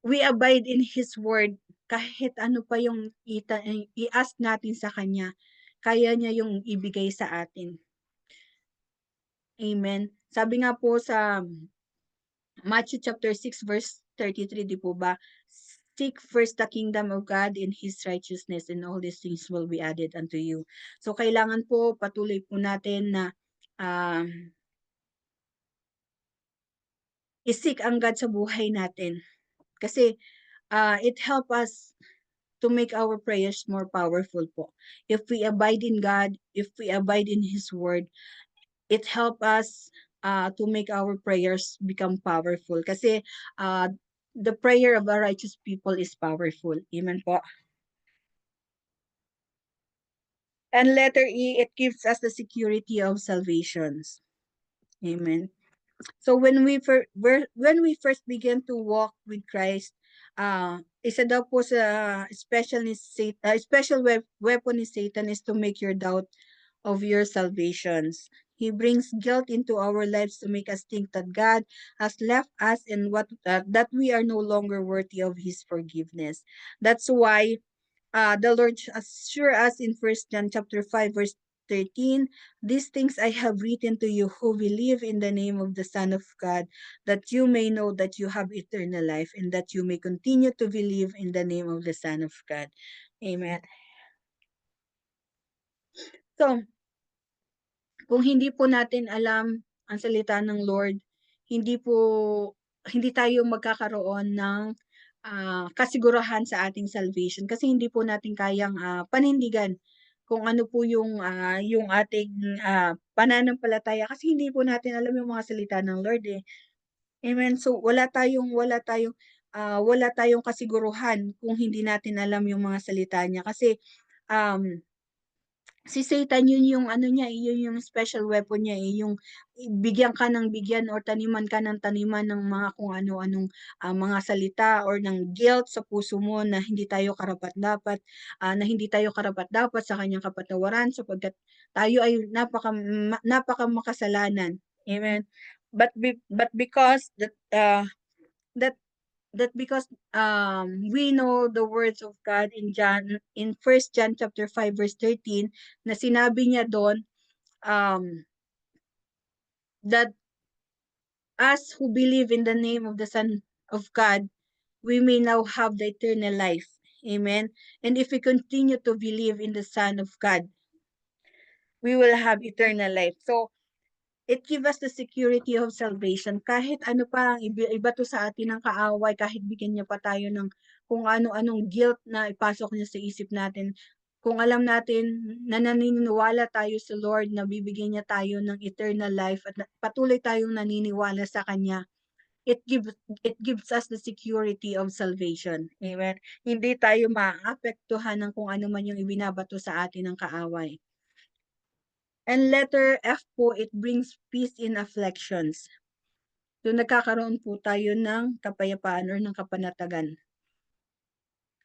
we abide in His word, kahit ano pa yung i-ask natin sa Kanya, kaya niya yung ibigay sa atin. Amen. Sabi nga po sa Matthew chapter 6 verse 33, di po ba? Seek first the kingdom of God and His righteousness and all these things will be added unto you. So kailangan po patuloy po natin na isik ang God sa buhay natin. Kasi it help us to make our prayers more powerful po. If we abide in God, if we abide in His word, it help us to make our prayers become powerful. Kasi the prayer of a righteous people is powerful. Amen po. And letter E, it gives us the security of salvations. Amen. So when we first begin to walk with Christ, isa daw po sa special weapon ni Satan is to make your doubt of your salvations. He brings guilt into our lives to make us think that God has left us and that we are no longer worthy of His forgiveness. That's why the Lord assures us in 1 John chapter 5 verse 13, these things I have written to you who believe in the name of the Son of God, that you may know that you have eternal life and that you may continue to believe in the name of the Son of God. Amen. So, kung hindi po natin alam ang salita ng Lord, hindi tayo magkakaroon ng kasigurahan sa ating salvation kasi hindi po natin kayang panindigan kung ano po yung ating pananampalataya kasi hindi po natin alam yung mga salita ng Lord eh. Amen. So wala tayong kasiguruhan kung hindi natin alam yung mga salita niya kasi si Satan yun yung yun yung special weapon niya yung bigyan ka ng bigyan or taniman ka ng taniman ng mga kung ano-anong mga salita or ng guilt sa puso mo na hindi tayo karapat-dapat sa kanyang kapatawaran sapagkat tayo ay napaka makasalanan. Amen. But because because we know the words of God in 1 John chapter 5 verse 13 na sinabi niya doon that us who believe in the name of the Son of God, we may now have the eternal life. Amen. And if we continue to believe in the Son of God, we will have eternal life. So it gives us the security of salvation. Kahit ano pa ang ibato sa atin ng kaaway, kahit bigyan niya pa tayo ng kung ano-anong guilt na ipasok niya sa isip natin, kung alam natin na naniniwala tayo sa Lord na bibigyan niya tayo ng eternal life at patuloy tayong naniniwala sa Kanya, it gives us the security of salvation. Amen. Hindi tayo maapektuhan ng kung ano man yung ibinabato sa atin ng kaaway. And letter F po, it brings peace in afflictions. So nagkakaroon po tayo ng kapayapaan or ng kapanatagan.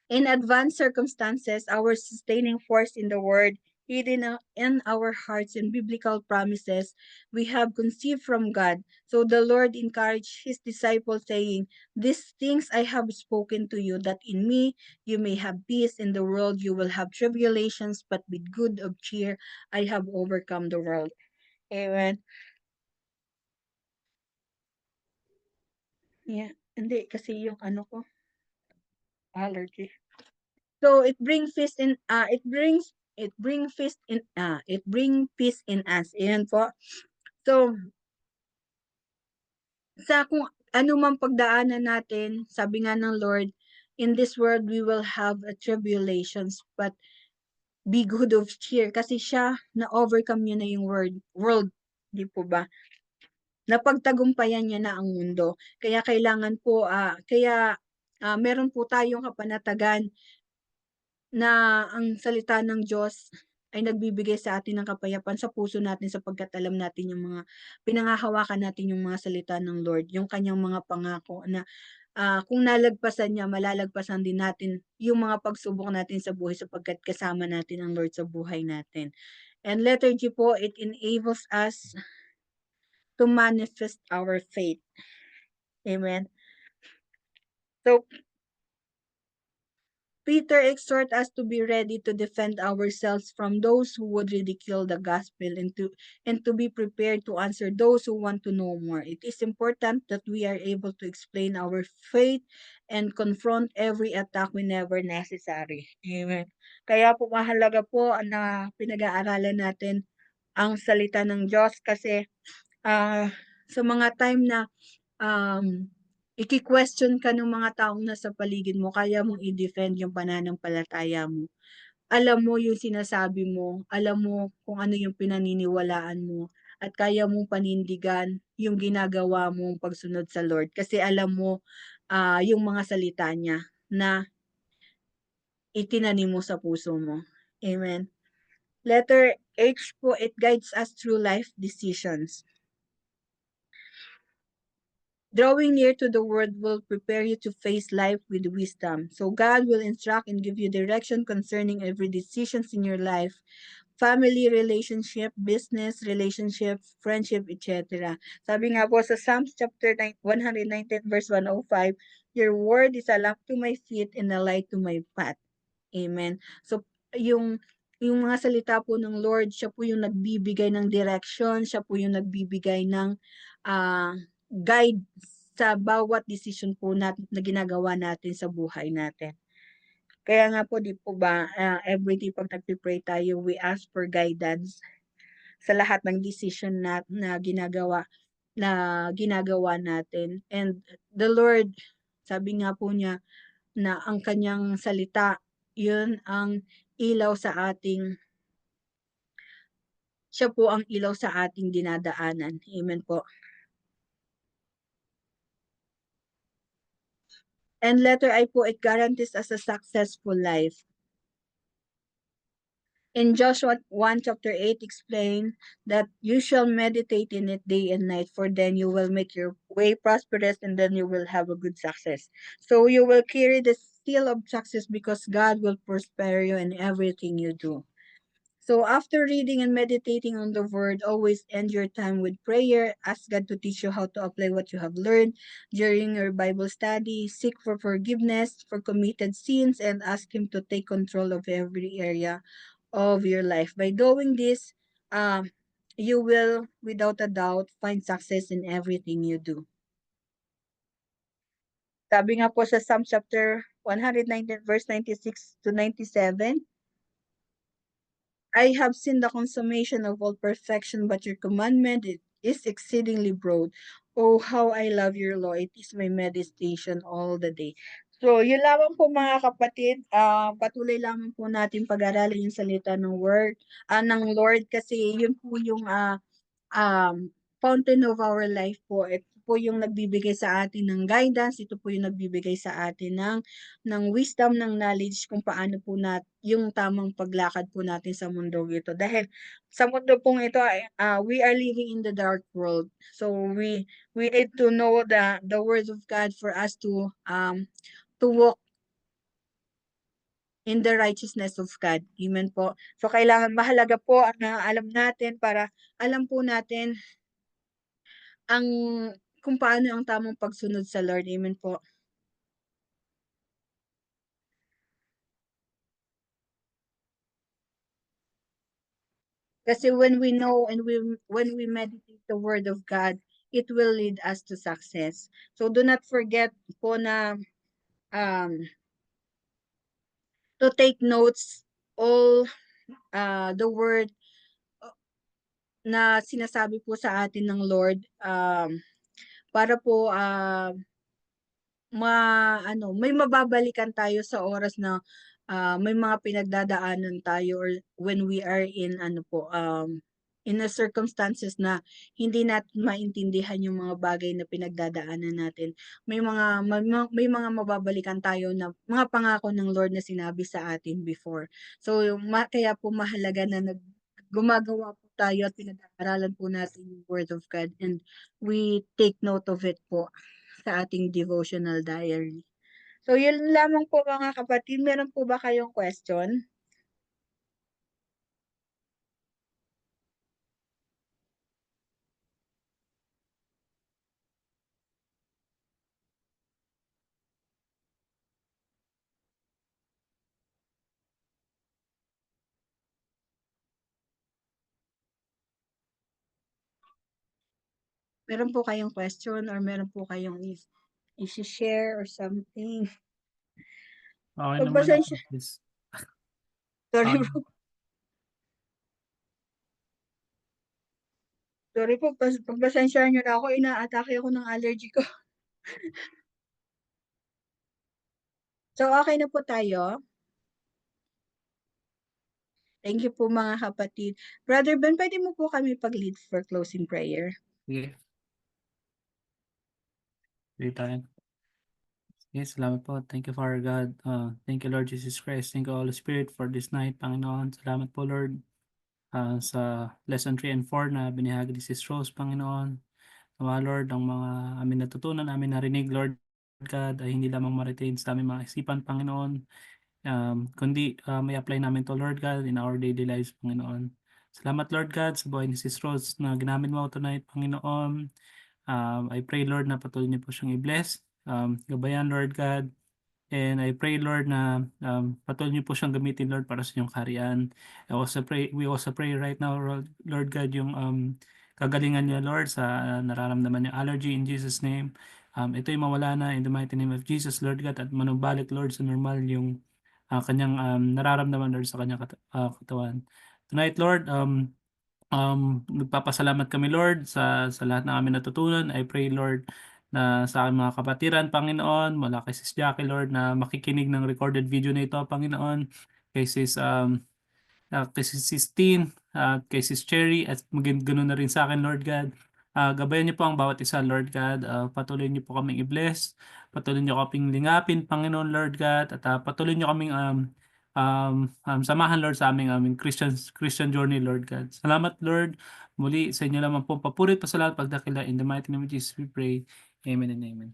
In advanced circumstances, our sustaining force in the word, hidden in our hearts and biblical promises, we have conceived from God. So the Lord encouraged his disciples, saying, "These things I have spoken to you, that in me you may have peace. In the world you will have tribulations, but with good of cheer, I have overcome the world." Amen. Yeah. Hindi, kasi yung ano ko, allergy. So it brings peace in it bring peace in us. Ayan po. So sa kung ano mang pagdaanan natin, sabi nga ng Lord, in this world we will have a tribulations, but be good of cheer, kasi siya na overcome niya na yung world, di po ba? Napagtagumpayan niya na ang mundo. Kaya kailangan po meron po tayong kapanatagan na ang salita ng Diyos ay nagbibigay sa atin ng kapayapaan sa puso natin, sapagkat alam natin yung mga pinangahawakan natin, yung mga salita ng Lord, yung kanyang mga pangako na kung nalagpasan niya, malalagpasan din natin yung mga pagsubok natin sa buhay, sapagkat kasama natin ang Lord sa buhay natin. And letter G po, it enables us to manifest our faith. Amen. So Peter exhorts us to be ready to defend ourselves from those who would ridicule the gospel, and to be prepared to answer those who want to know more. It is important that we are able to explain our faith and confront every attack whenever necessary. Amen. Kaya po mahalaga po na pinag-aaralan natin ang salita ng Diyos, kasi sa mga time na iki-question ka ng mga taong nasa paligid mo, kaya mong i-defend yung pananampalataya mo. Alam mo yung sinasabi mo, alam mo kung ano yung pinaniniwalaan mo, at kaya mong panindigan yung ginagawa mong pagsunod sa Lord, kasi alam mo yung mga salita niya na itinanim mo sa puso mo. Amen. Letter H po, it guides us through life decisions. Drawing near to the word will prepare you to face life with wisdom. So God will instruct and give you direction concerning every decisions in your life, family relationship, business relationship, friendship, etc. Sabi nga po sa Psalms chapter 119 verse 105, your word is a lamp to my feet and a light to my path. Amen. So yung mga salita po ng Lord, siya po yung nagbibigay ng direction, siya po yung nagbibigay ng guide sa bawat decision po na ginagawa natin sa buhay natin. Kaya nga po, di po ba, everyday pag nagpipray tayo, we ask for guidance sa lahat ng decision na ginagawa natin. And the Lord, sabi nga po niya, na ang kanyang salita, yun ang ilaw sa ating, siya po ang ilaw sa ating dinadaanan. Amen po. And letter I po, it guarantees us a successful life. In Joshua 1 chapter 8 explain that you shall meditate in it day and night, for then you will make your way prosperous, and then you will have a good success. So you will carry the seal of success, because God will prosper you in everything you do. So after reading and meditating on the word, always end your time with prayer. Ask God to teach you how to apply what you have learned during your Bible study. Seek for forgiveness for committed sins, and ask Him to take control of every area of your life. By doing this, you will, without a doubt, find success in everything you do. Sabi nga po sa Psalm chapter 119 verse 96 to 97, I have seen the consummation of all perfection, but your commandment is exceedingly broad. Oh, how I love your law. It is my meditation all the day. So, yun lamang po mga kapatid. Patuloy lamang po natin pag-aralin yung salita ng Lord, kasi yun po yung fountain of our life po. Ito po yung nagbibigay sa atin ng guidance, ito po yung nagbibigay sa atin ng wisdom, ng knowledge kung paano po yung tamang paglakad po natin sa mundo ito. Dahil sa mundo pong ito, we are living in the dark world. So we need to know the word of God for us to walk in the righteousness of God. Amen po. So kailangan mahalaga po na alam natin para alam po natin ang kung paano ang tamang pagsunod sa Lord. Amen po. Kasi when we know and when we meditate the word of God, it will lead us to success. So do not forget po na to take notes all the word na sinasabi po sa atin ng Lord para po may mababalikan tayo sa oras na may mga pinagdadaanan tayo or when we are in in a circumstances na hindi natin maintindihan yung mga bagay na pinagdadaanan natin. May mga mababalikan tayo na mga pangako ng Lord na sinabi sa atin before. So kaya po mahalaga na gumagawa po tayo at pinag-aaralan po natin yung Word of God and we take note of it po sa ating devotional diary. So, yun lamang po mga kapatid. Meron po ba kayong question? Meron po kayong question or meron po kayong i-share or something? Okay naman Pagpasensya. ako, sis. Sorry Okay. po. Sorry po, pagpasensyahan nyo na ako, ina-atake ako ng allergy ko. So, okay na po tayo. Thank you po mga kapatid. Brother Ben, pwede mo po kami pag-lead for closing prayer? Sige. Sige tayo. Yes, salamat po. Thank you, Father God. Thank you, Lord Jesus Christ. Thank you, Holy Spirit, for this night, Panginoon. Salamat po, Lord, sa lesson 3 and 4 na binahagi ni Sis Rose, Panginoon. Nawa, Lord, ang mga amin natutunan, amin narinig, Lord God, ay hindi lamang ma-retain sa aming mga isipan, Panginoon, kundi may apply namin to, Lord God, in our daily lives, Panginoon. Salamat, Lord God, sa buhay ni Sis Rose na ginamit mo tonight, Panginoon. I pray, Lord, na patuloy niyo po siyang i-bless. Gabayan, Lord God. And I pray, Lord, na patuloy niyo po siyang gamitin, Lord, para sa inyong kaharian. We also pray right now, Lord God, yung kagalingan niya, Lord, sa nararamdaman niya allergy in Jesus' name. Ito'y mawala na in the mighty name of Jesus, Lord God, at manumbalik, Lord, sa normal yung kanyang nararamdaman, Lord, sa kanyang katawan. Tonight, Lord, nagpapasalamat kami, Lord, sa lahat ng aming natutunan. I pray, Lord, na sa aking mga kapatiran, Panginoon, mula kay Sis Jackie, Lord, na makikinig ng recorded video na ito, Panginoon, kay Sis Tin, kay Sis Cherry, at ganoon na rin sa akin, Lord God. Gabayan niyo po ang bawat isa, Lord God. Patuloy niyo po kaming i-bless. Patuloy niyo kaming lingapin, Panginoon, Lord God. At patuloy niyo kaming samahan, Lord, sa aming Christian journey, Lord God. Salamat, Lord. Muli, sa inyo naman po papurit, pasalamat, pagdakila. In the mighty name of Jesus, we pray. Amen and amen.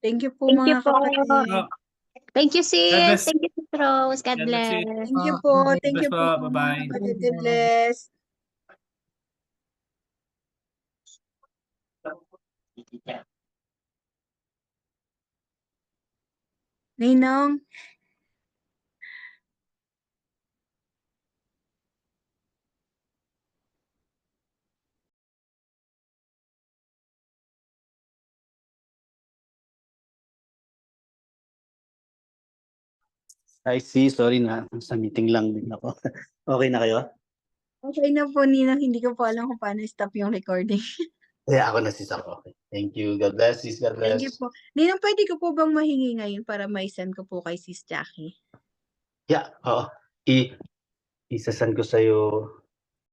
Thank you po Thank you mga po. kapatid. Thank you, God sis. bless. Thank you, Sis Rose. God God bless you. bless. Thank you po. Thank bless you po. po mga Bye-bye. kapatid. God bless. Ninong. I see, sorry na, sa meeting lang din ako. Okay na kayo? Okay na po, Ninang. Hindi ko po alam kung paano stop yung recording. Ako na sis ako. Okay. Thank you. God bless, sis. God bless. Thank you po. Ninang, pwede ko po bang mahingi ngayon para ma-send ko po kay Sis Jackie? Yeah, oo. Isasend ko sa'yo